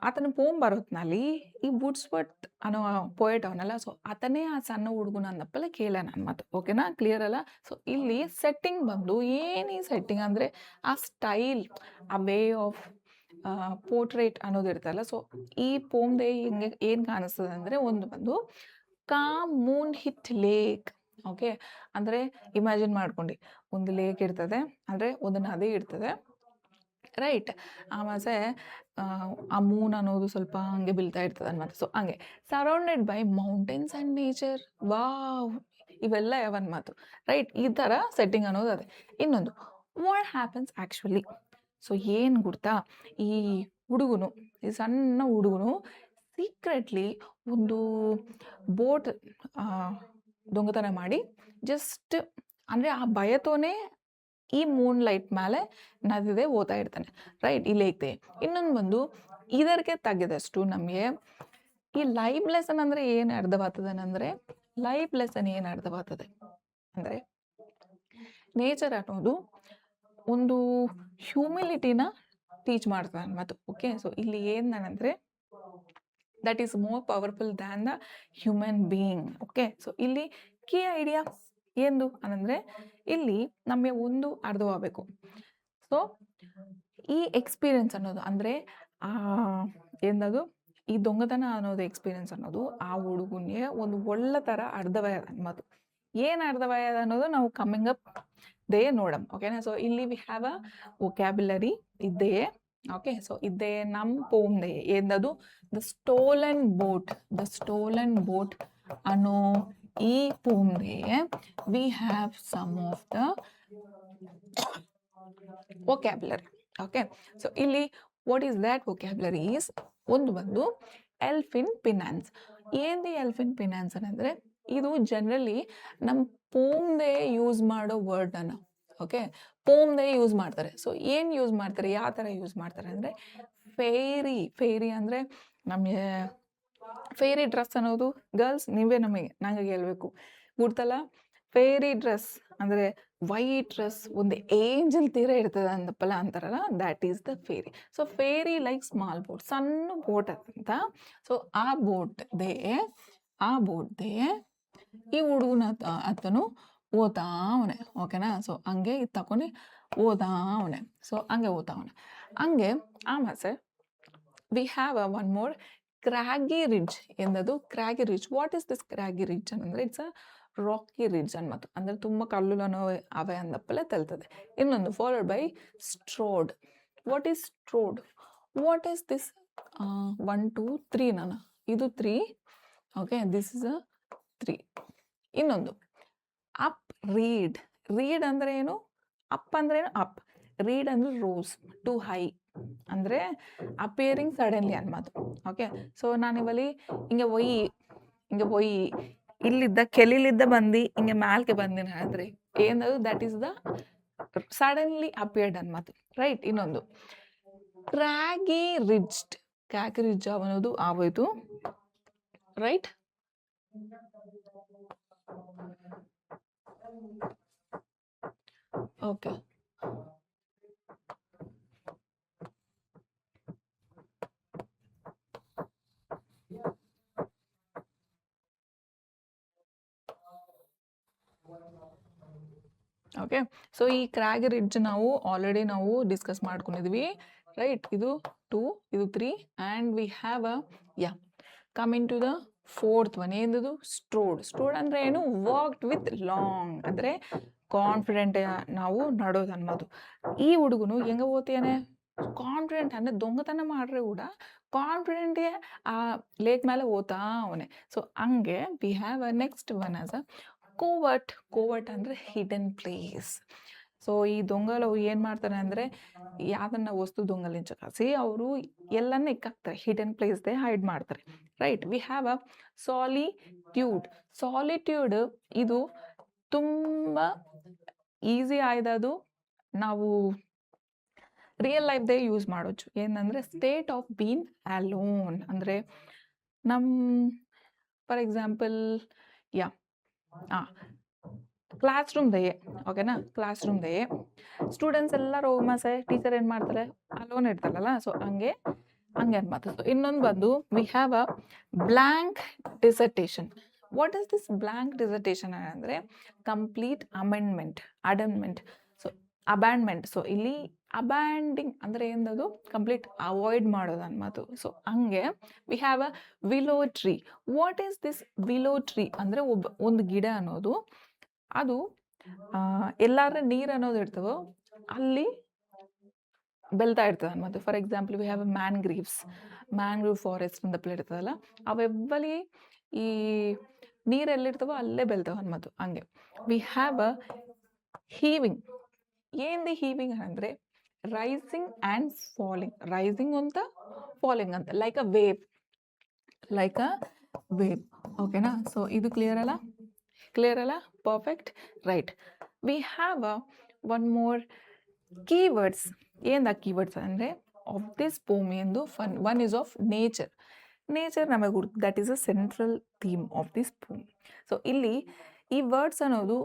ಆತನ ಪೋಮ್ ಬರೋತ್ನಲ್ಲಿ ಈ ವುಡ್ಸ್ವರ್ತ್ ಅನ್ನೋ ಪೋಯೆಟ್ ಅವನಲ್ಲ, ಸೊ ಆತನೇ ಆ ಸಣ್ಣ ಹುಡುಗನ ಅಂದಪ್ಪಲ್ಲ ಕೇಳ ನನ್ನ ಮಾತು. ಓಕೆನಾ? ಕ್ಲಿಯರ್ ಅಲ್ಲ? ಸೊ ಇಲ್ಲಿ ಸೆಟ್ಟಿಂಗ್ ಬಂದು ಏನು ಈ ಸೆಟ್ಟಿಂಗ್ ಅಂದರೆ ಆ ಸ್ಟೈಲ್, ಆ ವೇ ಆಫ್ ಪೋರ್ಟ್ರೇಟ್ ಅನ್ನೋದು ಇರ್ತಲ್ಲ. ಸೊ ಈ ಪೋಮ್ದೆ ಹಿಂಗೆ ಏನು ಕಾಣಿಸ್ತದೆ ಅಂದರೆ ಒಂದು ಬಂದು com Moon hit lake. Okay, ಅಂದರೆ ಇಮ್ಯಾಜಿನ್ ಮಾಡ್ಕೊಂಡು ಒಂದು ಲೇಕ್ ಇರ್ತದೆ, ಅಂದರೆ ಒಂದು ನದಿ ಇರ್ತದೆ, ರೈಟ್? ಆಮೇಲೆ ಆ ಮೂನ್ ಅನ್ನೋದು ಸ್ವಲ್ಪ ಹಂಗೆ ಬೀಳ್ತಾ ಇರ್ತದೆ ಅನ್ಮಾತು. ಸೊ ಹಂಗೆ surrounded by mountains and nature. Wow, ಇವೆಲ್ಲ ಯಾವನ್ ಮಾತು, ರೈಟ್? ಈ ಥರ ಸೆಟ್ಟಿಂಗ್ ಅನ್ನೋದು ಅದೇ. ಇನ್ನೊಂದು ವಾಟ್ ಹ್ಯಾಪನ್ಸ್ ಆ್ಯಕ್ಚುಲಿ. ಸೊ ಏನು ಗೊತ್ತಾ, ಈ ಹುಡುಗನು, ಈ ಸಣ್ಣ ಹುಡುಗನು ಸೀಕ್ರೆಟ್ಲಿ ಒಂದು ಬೋಟ್ ದೊಂಗತನ ಮಾಡಿ ಜಸ್ಟ್ ಅಂದರೆ ಆ ಭಯತೋನೇ ಈ ಮೂನ್ ಲೈಟ್ ಮೇಲೆ ನದಿದೆ ಓದ್ತಾ ಇರ್ತಾನೆ, ರೈಟ್? ಈ ಲೇಕ್ದೆ. ಇನ್ನೊಂದು ಬಂದು ಇದಕ್ಕೆ ತೆಗೆದಷ್ಟು ನಮಗೆ ಈ ಲೈಫ್ ಲೆಸನ್ ಅಂದರೆ ಏನು ಅರ್ಥವಾಗ್ತದೆ ಅಂದರೆ ಲೈಫ್ ಲೆಸನ್ ಏನು ಅರ್ಥವಾಗ್ತದೆ ಅಂದರೆ ನೇಚರ್ ಅನ್ನೋದು ಒಂದು ಹ್ಯೂಮಿಲಿಟಿನ ಟೀಚ್ ಮಾಡ್ತಾನೆ ಮತ್ತು. ಓಕೆ, ಸೊ ಇಲ್ಲಿ ಏನಂದರೆ that is more powerful than the human being. Okay, so ಇಲ್ಲಿ ಕೀ ಐಡಿಯಾ ಎಂದು ಅಂದರೆ ಇಲ್ಲಿ ನಮಗೆ ಒಂದು ಅರ್ಥವಾಗಬೇಕು. ಸೊ ಈ ಎಕ್ಸ್ಪೀರಿಯನ್ಸ್ ಅನ್ನೋದು ಅಂದರೆ ಏನದು ಈ ದೊಂಗತನ ಅನ್ನೋದು ಎಕ್ಸ್ಪೀರಿಯನ್ಸ್ ಅನ್ನೋದು ಆ ಹುಡುಗನಿಗೆ ಒಂದು ಒಳ್ಳೆ ಥರ ಅರ್ಧವಾಗ್ಯದ ಅನ್ನೋದು. ಏನು ಅರ್ಧವಾಗ್ಯದ ಅನ್ನೋದು ನಾವು ಕಮ್ಮಿಂಗ್ ಅಪ್ ದೇ ನೋಡಮ್. ಓಕೆನಾ? ಸೊ ಇಲ್ಲಿ ವಿ ಹ್ಯಾವ್ ಅ ವೊಕ್ಯಾಬ್ಯುಲರಿ ಇದ್ದೇ. ಓಕೆ, ಸೊ ಇದ್ದೇ ನಮ್ಮ ಪೋಮ್ದೇ ಏನದು ದ ಸ್ಟೋಲನ್ ಬೋಟ್ ಅನ್ನೋ ಈ ಪೋಮ್ದೇ we have some of the vocabulary. Okay, so ಇಲ್ಲಿ what is that vocabulary is ಒಂದು ಎಲ್ಫಿನ್ ಪಿನಾನ್ಸ್. ಏನು ಎಲ್ಫಿನ್ ಪಿನಾನ್ಸ್ ಅಂದರೆ ಇದು ಜನರಲಿ ನಮ್ಮ ಪೋಮ್ದೇ ಯೂಸ್ ಮಾಡೋ ವರ್ಡನ್ನು. ಓಕೆ, ಪೋಮ್ದೇ ಯೂಸ್ ಮಾಡ್ತಾರೆ. ಸೊ ಏನು ಯೂಸ್ ಮಾಡ್ತಾರೆ, ಯಾವ ಥರ ಯೂಸ್ ಮಾಡ್ತಾರೆ ಅಂದರೆ ಫೇರಿ ಅಂದರೆ ನಮಗೆ ಫೇರಿ ಡ್ರೆಸ್ ಅನ್ನೋದು ಗರ್ಲ್ಸ್ ನೀವೇ ನಂಗೆ ಹೇಳ್ಬೇಕು ಗುರ್ತಲ್ಲ. ಫೇರಿ ಡ್ರೆಸ್ ಅಂದರೆ ವೈಟ್ ಡ್ರೆಸ್ ಒಂದು ಏಂಜಲ್ ತೀರ ಇರ್ತದೆ ಅಂದಪ್ಪಲ್ಲ ಅಂತಾರಲ್ಲ, that is the fairy. So fairy like small boat, ಸಣ್ಣ ಬೋಟ್ ಅಂತ. ಸೊ ಆ ಬೋಟ್ದೇ ಈ ಹುಡುಗನ ಆತನು ಓದ್ತಾ ಅವನೆ. ಓಕೆನಾ? ಸೊ ಹಂಗೆ ಇದು ತಕೊಂಡು ಓದ್ತಾ ಅವನೆ. ಸೊ ಹಂಗೆ ಓದ್ತಾ ಅವನೆ. ಹಂಗೆ ಆಮೇಲೆ we have one more craggy ridge. ಎಂದದು craggy ridge. What is this craggy ridge ಅಂದರೆ ಇಟ್ಸ್ ಅ ರಾಕಿ ರಿಡ್ಜ್ ಅನ್ಮತ್ತು. ಅಂದರೆ ತುಂಬ ಕಲ್ಲುಲನೋ ಅವೆ ಅಂದಪ್ಪಲೆ ತಲ್ತದೆ. ಇನ್ನೊಂದು followed by strode. What is strode? What is this? 1 2 3 ನಾನು ಇದು 3. Okay, this is a 3. ಇನ್ನೊಂದು ಅಪ್ ರೀಡ್ ಅಂದರೆ ಏನು? ಅಪ್ ಅಂದ್ರೆ ಏನು? ಅಪ್. ರೀಡ್ ಅಂದರೆ ರೋಸ್ ಟು ಹೈ ಅಂದರೆ ಅಪಿಯರಿಂಗ್ ಸಡನ್ಲಿ ಅನ್ಮಾತು. ಓಕೆ, ಸೊ ನಾನಿವಲ್ಲಿ ಹಿಂಗೆ ಒಯ್ಯಿ ಇಲ್ಲಿದ್ದ ಕೆಲಿಲಿದ್ದ ಬಂದು ಹಿಂಗೆ ಮ್ಯಾಲ್ಗೆ ಬಂದಿನ ಅಂದರೆ ಏನದು that is the suddenly appeared right. ರೈಟ್. ಇನ್ನೊಂದು ಕ್ರ್ಯಾಗಿ ರಿಡ್ಜ್ ಅನ್ನೋದು ಆಗೋಯ್ತು. ರೈಟ್. Okay, okay. ಸೊ ಈ ಕ್ರ್ಯಾಗಿ ರಿಡ್ಜ್ ಆಲ್ರೆಡಿ ನಾವು ಡಿಸ್ಕಸ್ ಮಾಡ್ಕೊಂಡಿದ್ವಿ. ರೈಟ್. ಇದು 2, ಇದು 3 and we have coming to the 4th one. ಏನದು? ಸ್ಟ್ರೋಡ್ ಅಂದರೆ ಏನು? ವಾಕ್ಡ್ ವಿತ್ ಲಾಂಗ್ ಅಂದರೆ ಕಾನ್ಫಿಡೆಂಟ್ ನಾವು ನಡೋದು ಅನ್ನೋದು. ಈ ಹುಡುಗನು ಹೆಂಗೆ ಓದ್ತಾನೆ? ಕಾನ್ಫಿಡೆಂಟ್ ಅಂದರೆ ದೊಂಗತನ ಮಾಡ್ರೆ ಕೂಡ ಕಾನ್ಫಿಡೆಂಟ್ಗೆ ಆ ಲೇಕ್ ಮೇಲೆ ಓದ್ತಾ ಅವನೇ. ಸೊ ಹಂಗೆ we have a next one as a covert ಅಂದರೆ ಹಿಡನ್ ಪ್ಲೇಸ್. ಸೊ ಈ ದೊಂಗಲು ಏನು ಮಾಡ್ತಾರೆ ಅಂದರೆ ಯಾವ್ದನ್ನ ವಸ್ತು ದೊಂಗಲಿಂಚಕಾಸಿ ಅವರು ಎಲ್ಲನ್ನ ಇಕ್ಕಾಕ್ತಾರೆ, ಹಿಡನ್ ಪ್ಲೇಸ್ದೇ ಹೈಡ್ ಮಾಡ್ತಾರೆ. Right. We have a solitude. ಇದು ತುಂಬ ಈಸಿ ಆಯ್ದದು ನಾವು ರಿಯಲ್ ಲೈಫ್ದೇ ಯೂಸ್ ಮಾಡೋದು. ಏನಂದರೆ ಸ್ಟೇಟ್ ಆಫ್ ಬೀನ್ ಅಲೋನ್ ಅಂದರೆ ಫಾರ್ ಎಕ್ಸಾಂಪಲ್ ಕ್ಲಾಸ್ ರೂಮ್ದೇ. ಓಕೆನಾ? ಕ್ಲಾಸ್ ರೂಮ್ದೇ ಸ್ಟೂಡೆಂಟ್ಸ್ ಎಲ್ಲರೂ ಹೋಗ್ಮಾಸೆ ಟೀಚರ್ ಏನು ಮಾಡ್ತಾರೆ? ಅಲೋನ್ ಇರ್ತಾರಲ್ಲ. ಸೊ ಹಂಗೆ ಅನ್ಮಾತು. ಸೊ ಇನ್ನೊಂದು ಬಂದು we have a blank desertion. What is this blank desertion ಅಂದರೆ complete abandonment. So abandonment. So ಇಲ್ಲಿ ಅಬ್ಯಾಂಡಿಂಗ್ ಅಂದರೆ ಏನದು? ಕಂಪ್ಲೀಟ್ ಅವಾಯ್ಡ್ ಮಾಡೋದು ಅನ್ಮಾತು. ಸೊ ಹಂಗೆ we have a willow tree. What is this willow tree ಅಂದರೆ ಒಂದು ಗಿಡ ಅನ್ನೋದು ಅದು ಎಲ್ಲಾರ ನೀರು ಅನ್ನೋದು ಇರ್ತವೋ ಅಲ್ಲಿ ಬೆಳ್ತಾ ಇರ್ತದೆ ಅನ್ಮಾತು. For example we have a mangrove forest ಅಂತ ಇರ್ತದಲ್ಲ, ಅವೆಬ್ಬಲಿ ಈ ನೀರೆಲ್ಲಿರ್ತವೋ ಅಲ್ಲೇ ಬೆಳ್ತಾವ ಅನ್ಮಾತು. ಹಂಗೆ ವಿ ಹ್ಯಾವ್ ಅ ಹೀವಿಂಗ್. ಏನು ಹೀವಿಂಗ್ ಅಂದರೆ ರೈಸಿಂಗ್ ಆ್ಯಂಡ್ ಫಾಲಿಂಗ್. ರೈಸಿಂಗ್ ಅಂತ, ಫಾಲಿಂಗ್ ಅಂತ, ಲೈಕ್ ಅ ವೇವ್. ಓಕೆನಾ? ಸೊ ಇದು ಕ್ಲಿಯರ್ ಅಲ್ಲ? Perfect. Right. We have one more keywords. ಏನು ಕೀವರ್ಡ್ಸ್ ಅಂದರೆ ಆಫ್ ದಿಸ್ ಪೋಮ್ ಎಂದು ಒನ್ ಈಸ್ ಆಫ್ ನೇಚರ್ ನಮಗೆ that is a central theme of this Pom. So ಇಲ್ಲಿ ಈ ವರ್ಡ್ಸ್ ಅನ್ನೋದು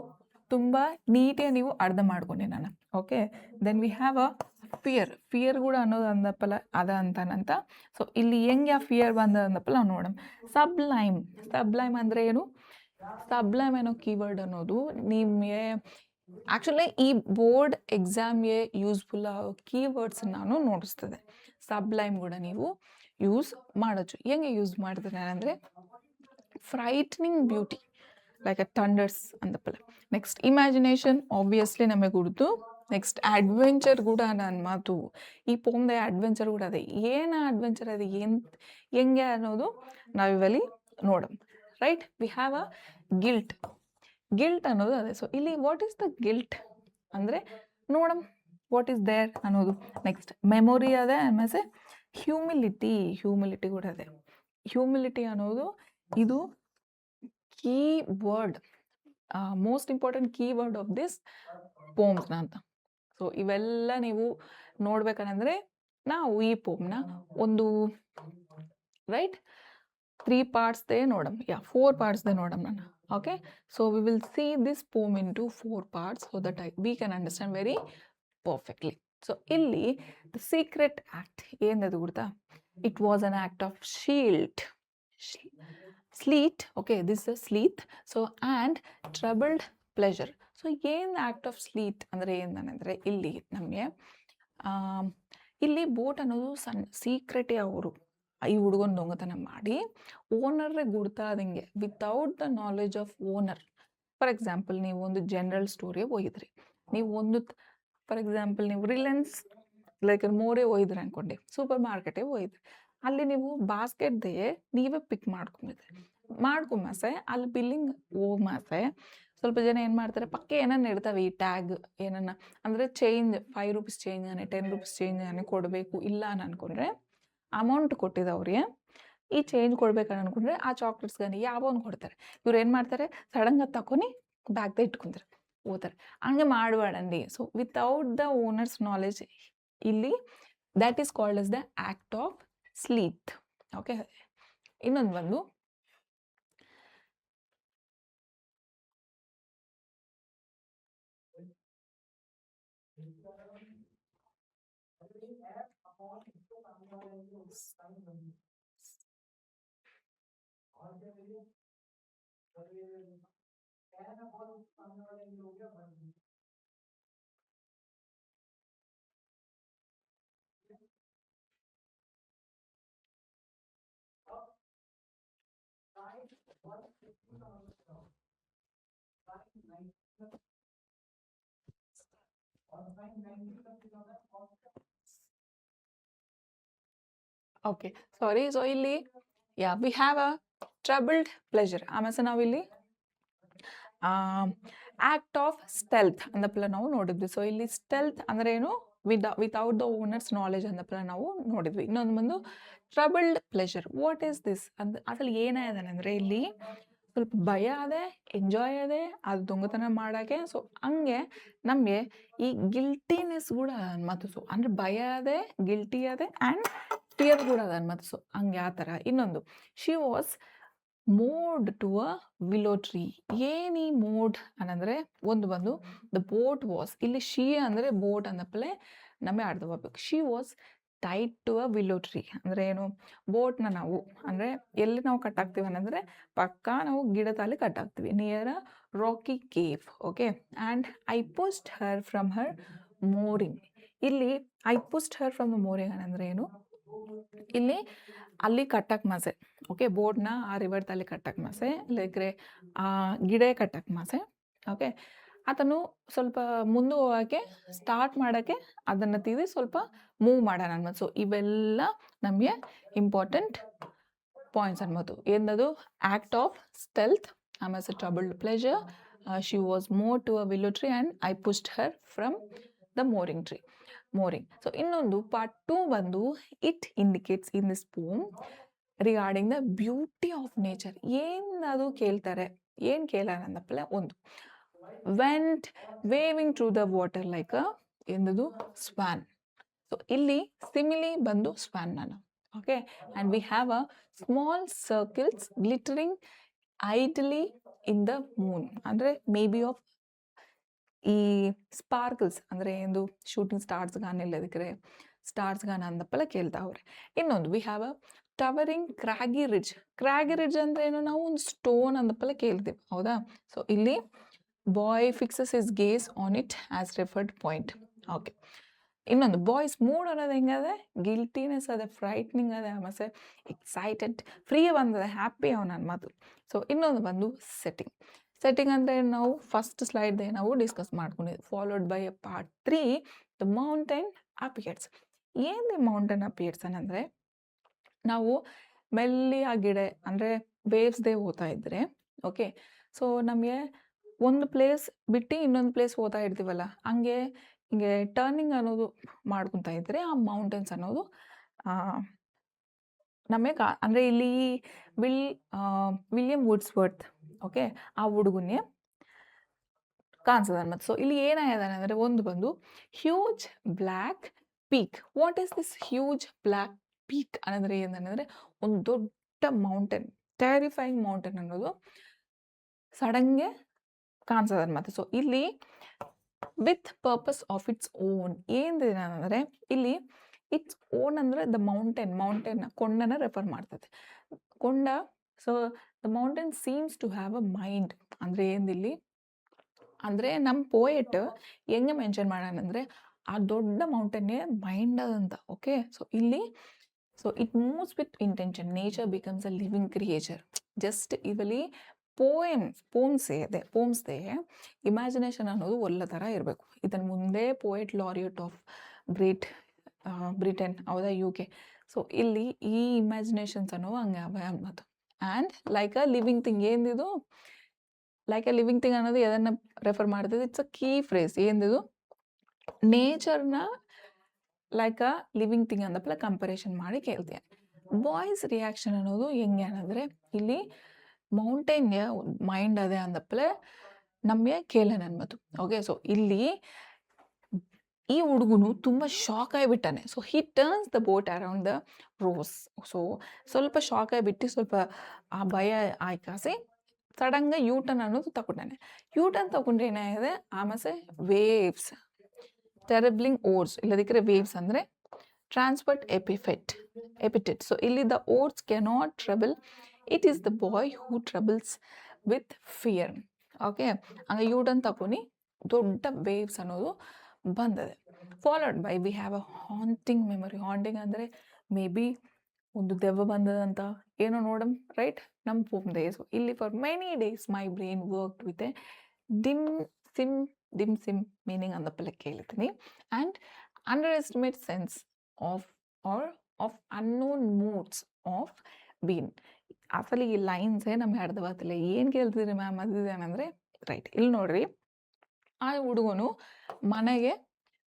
ತುಂಬ ನೀಟಾಗಿ ನೀವು ಅರ್ಥ ಮಾಡ್ಕೊಂಡೆ ನಾನು. Okay. Then we have a fear ಕೂಡ ಅನ್ನೋದು ಅಂದಪ್ಪಲ್ಲ ಅದ ಅಂತಾನಂತ. ಸೊ ಇಲ್ಲಿ ಹೆಂಗೆ ಆ ಫಿಯರ್ ಬಂದ ಅಂದಪ್ಪಲ್ಲ ನಾವು ನೋಡೋಣ. ಸಬ್ಲೈಮ್ ಅಂದರೆ ಏನು? ಸಬ್ಲೈಮ್ ಅನ್ನೋ ಕೀವರ್ಡ್ ಅನ್ನೋದು ನಿಮಗೆ ಆ್ಯಕ್ಚುಲಿ ಈ ಬೋರ್ಡ್ ಎಕ್ಸಾಮ್ಗೆ ಯೂಸ್ಫುಲ್ ಆಗೋ ಕೀವರ್ಡ್ಸ್ ನಾನು ನೋಡಿಸ್ತದೆ. ಸಬ್ಲೈಮ್ ಕೂಡ ನೀವು ಯೂಸ್ ಮಾಡೋದು. ಹೆಂಗೆ ಯೂಸ್ ಮಾಡ್ತಾರೆ ಅಂದರೆ frightening beauty like a thunders ಅಂದಪ್ಪಲ್ಲ. ನೆಕ್ಸ್ಟ್ ಇಮ್ಯಾಜಿನೇಷನ್ ಆಬ್ವಿಯಸ್ಲಿ ನಮಗೆ ಗುರ್ತು. ನೆಕ್ಸ್ಟ್ ಅಡ್ವೆಂಚರ್ ಕೂಡ ನನ್ನ ಮಾತು ಈ ಪೋಮ್ದ ಅಡ್ವೆಂಚರ್ ಕೂಡ ಅದೇ. ಏನು ಅಡ್ವೆಂಚರ್ ಅದು ಹೆಂಗೆ ಅನ್ನೋದು ನಾವಿವಲ್ಲಿ ನೋಡೋಣ. Right, we have a guilt ಅನ್ನೋದು ಅದೇ. ಸೊ ಇಲ್ಲಿ ವಾಟ್ ಈಸ್ ದ ಗಿಲ್ಟ್ ಅಂದರೆ ನೋಡಮ್ ವಾಟ್ ಈಸ್ ದೇರ್ ಅನ್ನೋದು. ನೆಕ್ಸ್ಟ್ ಮೆಮೊರಿ ಅದೇ, ಆಮೇಲೆ ಹ್ಯೂಮಿಲಿಟಿ ಕೂಡ ಅದೇ. ಹ್ಯೂಮಿಲಿಟಿ ಅನ್ನೋದು ಇದು key word, most important key word of this ಪೋಮ್ಸ್ನ ಅಂತ. ಸೊ ಇವೆಲ್ಲ ನೀವು ನೋಡ್ಬೇಕಂದ್ರೆ ನಾವು ಈ ಪೋಮ್ನ ಒಂದು ರೈಟ್ 3 ಪಾರ್ಟ್ಸ್ದೇ ನೋಡಮ್, 4 ಪಾರ್ಟ್ಸ್ದೇ ನೋಡಮ್ ನಾನು. Okay, so we will see this poem in to 4 parts so that we can understand very perfectly. So ಇಲ್ಲಿ ದ ಸೀಕ್ರೆಟ್ ಆಕ್ಟ್ ಏನದು ಗೊತ್ತಾ? It was an act of stealth. Okay, this is stealth. So and troubled pleasure. So ಏನು act of stealth ಅಂದರೆ ಏನಂದರೆ ಇಲ್ಲಿ ನಮಗೆ ಇಲ್ಲಿ boat ಅನ್ನೋದು ಸೀಕ್ರೆಟೇ ಅವರು ಈ ಹುಡುಗನ ದೊಂಗತನ ಮಾಡಿ ಓನರ್ಗೆ ಗುರ್ತಾದಂಗೆ without the knowledge of owner. For example ನೀವು ಒಂದು ಜನರಲ್ ಸ್ಟೋರಿಗೆ ಹೋಗಿದ್ರಿ, ನೀವು ಒಂದು ಫಾರ್ ಎಕ್ಸಾಂಪಲ್ ನೀವು ರಿಲಯನ್ಸ್ ಲೈಕ್ ಮೋರೆ ಹೋಗಿದ್ರಿ ಅನ್ಕೊಂಡೆ, ಸೂಪರ್ ಮಾರ್ಕೆಟಿಗೆ ಹೋಗಿದ್ರಿ. ಅಲ್ಲಿ ನೀವು ಬಾಸ್ಕೆಟ್ದೇ ನೀವೇ ಪಿಕ್ ಮಾಡ್ಕೊಂಬಾಸೆ ಅಲ್ಲಿ ಬಿಲ್ಲಿಂಗ್ ಹೋಗ್ಮಾಸೆ ಸ್ವಲ್ಪ ಜನ ಏನು ಮಾಡ್ತಾರೆ, ಪಕ್ಕ ಏನನ್ನ ಇಡ್ತಾವೆ ಈ ಟ್ಯಾಗ್ ಏನನ್ನ ಅಂದರೆ change 5 rupees change 10 rupees change ಕೊಡಬೇಕು ಇಲ್ಲ అని ಅನ್ಕೊಂಡ್ರೆ ಅಮೌಂಟ್ ಕೊಟ್ಟಿದ್ದವ್ರಿಗೆ ಈ ಚೇಂಜ್ ಕೊಡ್ಬೇಕಂತ ಅನ್ಕೊಂಡ್ರೆ ಆ ಚಾಕ್ಲೇಟ್ಸ್ಗಾನೆ ಯಾವೊಂದು ಕೊಡ್ತಾರೆ. ಇವ್ರು ಏನು ಮಾಡ್ತಾರೆ, ಸಡನ್గా ತಕೊಂಡು ಬ್ಯಾಗ್ದೇ ಇಟ್ಕೊಂತಾರೆ, ಹೋಗ್ತಾರೆ. ಹಂಗೆ ಮಾಡಬೇಡಂడి. So without the owner's knowledge ಇಲ್ಲಿ that is called as the act of stealth. Okay, ಇನ್ನೊಂದು ಬಂದು ಓಕೆ ಸಾರಿ. ಸೊ ಇಲ್ಲಿ we have a troubled pleasure. ಆಮೇಲೆ ನಾವಿಲ್ಲಿ ಆ್ಯಕ್ಟ್ ಆಫ್ ಸ್ಟೆಲ್ತ್ ಅಂದಪ್ಪಲ್ಲ ನಾವು ನೋಡಿದ್ವಿ. ಸೊ ಇಲ್ಲಿ ಸ್ಟೆಲ್ತ್ ಅಂದರೆ ಏನು, ವಿತೌಟ್ ದ ಓನರ್ಸ್ ನಾಲೆಜ್ ಅಂದಪ್ಪಲ್ಲ ನಾವು ನೋಡಿದ್ವಿ. ಇನ್ನೊಂದು ಬಂದು troubled pleasure. What is this ಅದ್ರಲ್ಲಿ ಏನಾಗಿದೆ ಅಂದರೆ ಇಲ್ಲಿ ಸ್ವಲ್ಪ ಭಯ ಅದೇ, ಎಂಜಾಯ್ ಅದೇ, ಅದು ದೊಂಗತನ ಮಾಡೋಕ್ಕೆ. ಸೊ ಹಂಗೆ ನಮಗೆ ಈ ಗಿಲ್ಟಿನೆಸ್ ಕೂಡ ಮತ್ತು ಸೊ ಅಂದರೆ ಭಯ ಅದೇ, ಗಿಲ್ಟಿ ಅದೇ ಆ್ಯಂಡ್ ಫಿಯರ್ ಕೂಡ ಅದ ಮತ್ತು ಸೊ ಹಂಗೆ ಆ ಥರ. ಇನ್ನೊಂದು she was moored to a willow tree. ಏನು ಈ ಮೋಡ್ ಅನ್ನಂದರೆ ಒಂದು ಬಂದು ದ ಬೋಟ್ ವಾಸ್, ಇಲ್ಲಿ ಶಿ ಅಂದರೆ ಬೋಟ್ ಅಂದಪ್ಪಲೆ ನಮಗೆ ಅರ್ಥ ಹೋಗ್ಬೇಕು. She was tied to a willow tree ಅಂದರೆ ಏನು, ಬೋಟ್ನ ನಾವು ಅಂದರೆ ಎಲ್ಲಿ ನಾವು ಕಟ್ಟಾಕ್ತೀವಿ ಅನ್ನಂದರೆ ಪಕ್ಕ ನಾವು ಗಿಡದಲ್ಲಿ ಕಟ್ಟಾಕ್ತೀವಿ near a rocky cave. Okay, and I pushed her from her mooring. ಇಲ್ಲಿ I pushed her from the mooring ಅನ್ನಂದ್ರೆ ಏನು, ಇಲ್ಲಿ ಅಲ್ಲಿ ಕಟ್ಟಕ್ಕೆ ಮಾಸೆ. ಓಕೆ, ಬೋಟ್ನ ಆ ರಿವರ್ದಲ್ಲಿ ಕಟ್ಟಕ್ಕೆ ಮಾಸೆ, ಇಲ್ಲದ್ರೆ ಆ ಗಿಡ ಕಟ್ಟಕ್ಕೆ ಮಾಸೆ. ಓಕೆ, ಆತನು ಸ್ವಲ್ಪ ಮುಂದೆ ಹೋಗೋಕ್ಕೆ ಸ್ಟಾರ್ಟ್ ಮಾಡೋಕ್ಕೆ ಅದನ್ನು ತೀರಿ ಸ್ವಲ್ಪ ಮೂವ್ ಮಾಡೋಣ ಅನ್ಬೋದು. ಸೊ ಇವೆಲ್ಲ ನಮಗೆ ಇಂಪಾರ್ಟೆಂಟ್ ಪಾಯಿಂಟ್ಸ್ ಅನ್ಬೋದು. ಏನದು ಆ್ಯಕ್ಟ್ ಆಫ್ ಸ್ಟೆಲ್ತ್, ಆಮೇಲೆ troubled pleasure, she was moored to a willow tree and I pushed her from the mooring. So ಇನ್ನೊಂದು ಪಾರ್ಟ್ 2 ಬಂದು it indicates in this poem regarding the beauty of nature. ಏನದು ಕೇಳ್ತಾರೆ, ಏನು ಕೇಳೋಣ ಅಂದಪ್ಪಲ್ಲ, ಒಂದು went heaving through the water like ಎಂದದು swan. So ಇಲ್ಲಿ ಸಿಮಿಲಿ ಬಂದು ಸ್ವಾನ್ ನಾನು. Okay, and we have a small circles glittering idly in the Moon ಅಂದರೆ ಮೇ ಬಿ ಆಫ್ ಈ ಸ್ಪಾರ್ಕಲ್ಸ್ ಅಂದರೆ ಎಂದು ಶೂಟಿಂಗ್ ಸ್ಟಾರ್ಸ್ಗಾನ ಇಲ್ಲದಕ್ಕೆ ಸ್ಟಾರ್ಸ್ಗಾನ ಅಂದಪ್ಪಲ್ಲ ಕೇಳ್ತಾವ್ರೆ. ಇನ್ನೊಂದು we have a towering craggy ridge. Craggy ridge ಅಂದರೆ ಏನು, ನಾವು ಒಂದು ಸ್ಟೋನ್ ಅಂದಪ್ಪಲ್ಲ ಕೇಳ್ತೀವಿ, ಹೌದಾ? ಸೊ ಇಲ್ಲಿ boy fixes his gaze on it as referred point. Okay, ಇನ್ನೊಂದು ಬಾಯ್ಸ್ ಮೂಡ್ ಅನ್ನೋದು ಹೆಂಗದೆ, ಗಿಲ್ಟಿನೆಸ್ ಅದೇ, ಫ್ರೈಟ್ನಿಂಗ್ ಅದೇ, ಆಮೇಲೆ ಎಕ್ಸೈಟೆಡ್, ಫ್ರೀ ಬಂದದೆ, ಹ್ಯಾಪಿ ಅವ ನನ್ನ ಮಾತು. ಸೊ ಇನ್ನೊಂದು ಬಂದು ಸೆಟ್ಟಿಂಗ್. ಸೆಟ್ಟಿಂಗ್ ಅಂದರೆ ನಾವು ಫಸ್ಟ್ ಸ್ಲೈಡ್ದೇ ನಾವು ಡಿಸ್ಕಸ್ ಮಾಡ್ಕೊಂಡಿದ್ವಿ, followed by a part 3 the mountain appears. ಏನು ಮೌಂಟೇನ್ ಅಪಿಯರ್ಸ್ ಅಂದರೆ, ನಾವು ಮೆಲ್ಲಿ ಆ ಗಿಡ ಅಂದರೆ ವೇವ್ಸ್ದೇ ಹೋಗ್ತಾ ಇದ್ರೆ, ಓಕೆ, ಸೊ ನಮಗೆ ಒಂದು ಪ್ಲೇಸ್ ಬಿಟ್ಟು ಇನ್ನೊಂದು ಪ್ಲೇಸ್ ಹೋಗ್ತಾ ಇರ್ತೀವಲ್ಲ, ಹಂಗೆ ಹಿಂಗೆ ಟರ್ನಿಂಗ್ ಅನ್ನೋದು ಮಾಡ್ಕೊತಾ ಇದ್ರೆ ಆ ಮೌಂಟೇನ್ಸ್ ಅನ್ನೋದು ನಮಗೆ ಅಂದರೆ ಇಲ್ಲಿ ವಿಲಿಯಂ ವುಡ್ಸ್ವರ್ತ್, ಓಕೆ, ಆ ಹುಡುಗನೇ ಕಾಣಿಸ್ತದೆ ಮತ್ತು. ಸೊ ಇಲ್ಲಿ ಏನಾಗಿದೆ ಅಂದರೆ, ಒಂದು ಬಂದು huge black peak. What is this huge black peak ಅನ್ನೋದ್ರೆ ಏನಂದರೆ, ಒಂದು ದೊಡ್ಡ ಮೌಂಟೇನ್, ಟೆರಿಫೈಯಿಂಗ್ ಮೌಂಟೇನ್ ಅನ್ನೋದು ಸಡನ್ಗೆ ಕಾಣಿಸ್ತದೆ ಮತ್ತು. ಸೊ ಇಲ್ಲಿ with purpose of its own ಏನಿದೆ ಅಂದರೆ, ಇಲ್ಲಿ ಇಟ್ಸ್ ಓನ್ ಅಂದರೆ ದ ಮೌಂಟೇನ್ ಕೊಂಡನ ರೆಫರ್ ಮಾಡ್ತದೆ, ಕೊಂಡ. So the mountain seems to have a mind ಅಂದರೆ ಏನಿಲ್ಲಿ ಅಂದರೆ, ನಮ್ಮ ಪೋಯೆಟ್ ಹೆಂಗೆ ಮೆನ್ಷನ್ ಮಾಡೋಣಂದರೆ, ಆ ದೊಡ್ಡ ಮೌಂಟೇನ್ಗೆ ಮೈಂಡ್ ಅದಂತ. ಓಕೆ, ಸೊ ಇಲ್ಲಿ so it moves with intention, nature becomes a living creature. Just ಇವಲ್ಲಿ ಪೋಮ್ಸ್ದೇ ಇಮ್ಯಾಜಿನೇಷನ್ ಅನ್ನೋದು ಒಳ್ಳೆ ಥರ ಇರಬೇಕು. ಇದನ್ನು ಮುಂದೆ ಪೋಯೆಟ್ ಲಾರಿಯಟ್ ಆಫ್ ಬ್ರಿಟನ್, ಹೌದಾ, UK. ಸೊ ಇಲ್ಲಿ ಈ ಇಮ್ಯಾಜಿನೇಷನ್ಸ್ ಅನ್ನೋವು ಹಂಗೆ ಅವೆ ಅನ್ನೋದು. And like a living thing, ಏನಿದು ಲೈಕ್ ಅ ಲಿವಿಂಗ್ ಥಿಂಗ್ ಅನ್ನೋದು ಎದನ್ನು ರೆಫರ್ ಮಾಡ್ತದೆ, ಇಟ್ಸ್ ಅ ಕೀ ಫ್ರೇಸ್. ಏನಿದು ನೇಚರ್ನ ಲೈಕ್ ಅ ಲಿವಿಂಗ್ ಥಿಂಗ್ ಅಂದಪ್ಲೆ ಕಂಪರೇಷನ್ ಮಾಡಿ ಕೇಳ್ತೀನಿ. ಬಾಯ್ಸ್ ರಿಯಾಕ್ಷನ್ ಅನ್ನೋದು ಹೆಂಗೆ ಅನ್ನೋದ್ರೆ, ಇಲ್ಲಿ ಮೌಂಟೇನ್ಗೆ ಮೈಂಡ್ ಅದೇ ಅಂದಪ್ಲೆ ನಮಗೆ ಕೇಳೇನೆ ಅನ್ಬೋದು. ಓಕೆ, ಸೊ ಇಲ್ಲಿ ಈ ಹುಡುಗನು ತುಂಬ ಶಾಕ್ ಆಗಿಬಿಟ್ಟಾನೆ. So he turns the boat around the rows. So ಸ್ವಲ್ಪ ಶಾಕ್ ಆಗಿಬಿಟ್ಟು, ಸ್ವಲ್ಪ ಆ ಭಯ ಆಯ್ಕಾಸಿ ಸಡನ್ಗೆ ಯೂಟರ್ನ್ ಅನ್ನೋದು ತಗೊಂಡಾನೆ. ಯೂಟರ್ನ್ ತಗೊಂಡ್ರೆ ಏನಾಗಿದೆ, ಆಮೇಲೆ ವೇವ್ಸ್ ಟೆರಬ್ಲಿಂಗ್ ಓಡ್ಸ್, ಇಲ್ಲದಿಕ್ಕರೆ ವೇವ್ಸ್ ಅಂದರೆ ಟ್ರಾನ್ಸ್ಪರ್ಟ್ ಎಪಿಟೆಟ್. ಸೊ ಇಲ್ಲಿ the oars cannot trouble, it is the boy who troubles with fear. Okay, ಹಂಗೆ ಯೂಟರ್ನ್ ತಗೊಂಡು ದೊಡ್ಡ ವೇವ್ಸ್ ಅನ್ನೋದು ಬಂದದೆ. Followed by we have a haunting memory. Haunting ಅಂದರೆ ಮೇ ಬಿ ಒಂದು ದೆವ್ವ ಬಂದದಂತ ಏನೋ ನೋಡಮ್, ರೈಟ್, ನಮ್ಮ ಪೋಮ್ದೆ. ಸೊ ಇಲ್ಲಿ for many days my brain worked with a dim ಸಿಮ್ ಮೀನಿಂಗ್ ಅಂದಪ್ಪಲ್ಲ ಕೇಳ್ತೀನಿ. And under estimate sense of unknown moods of been. ಅಸಲು ಈ ಲೈನ್ಸೇ ನಮ್ಗೆ ಅರ್ಧವಾಗ್ತಿಲ್ಲ, ಏನು ಕೇಳ್ತಿದ್ರಿ ಮ್ಯಾಮ್ ಅದಿದೇನಂದರೆ, ರೈಟ್, ಇಲ್ಲಿ ನೋಡ್ರಿ, ಆ ಹುಡುಗನು ಮನೆಗೆ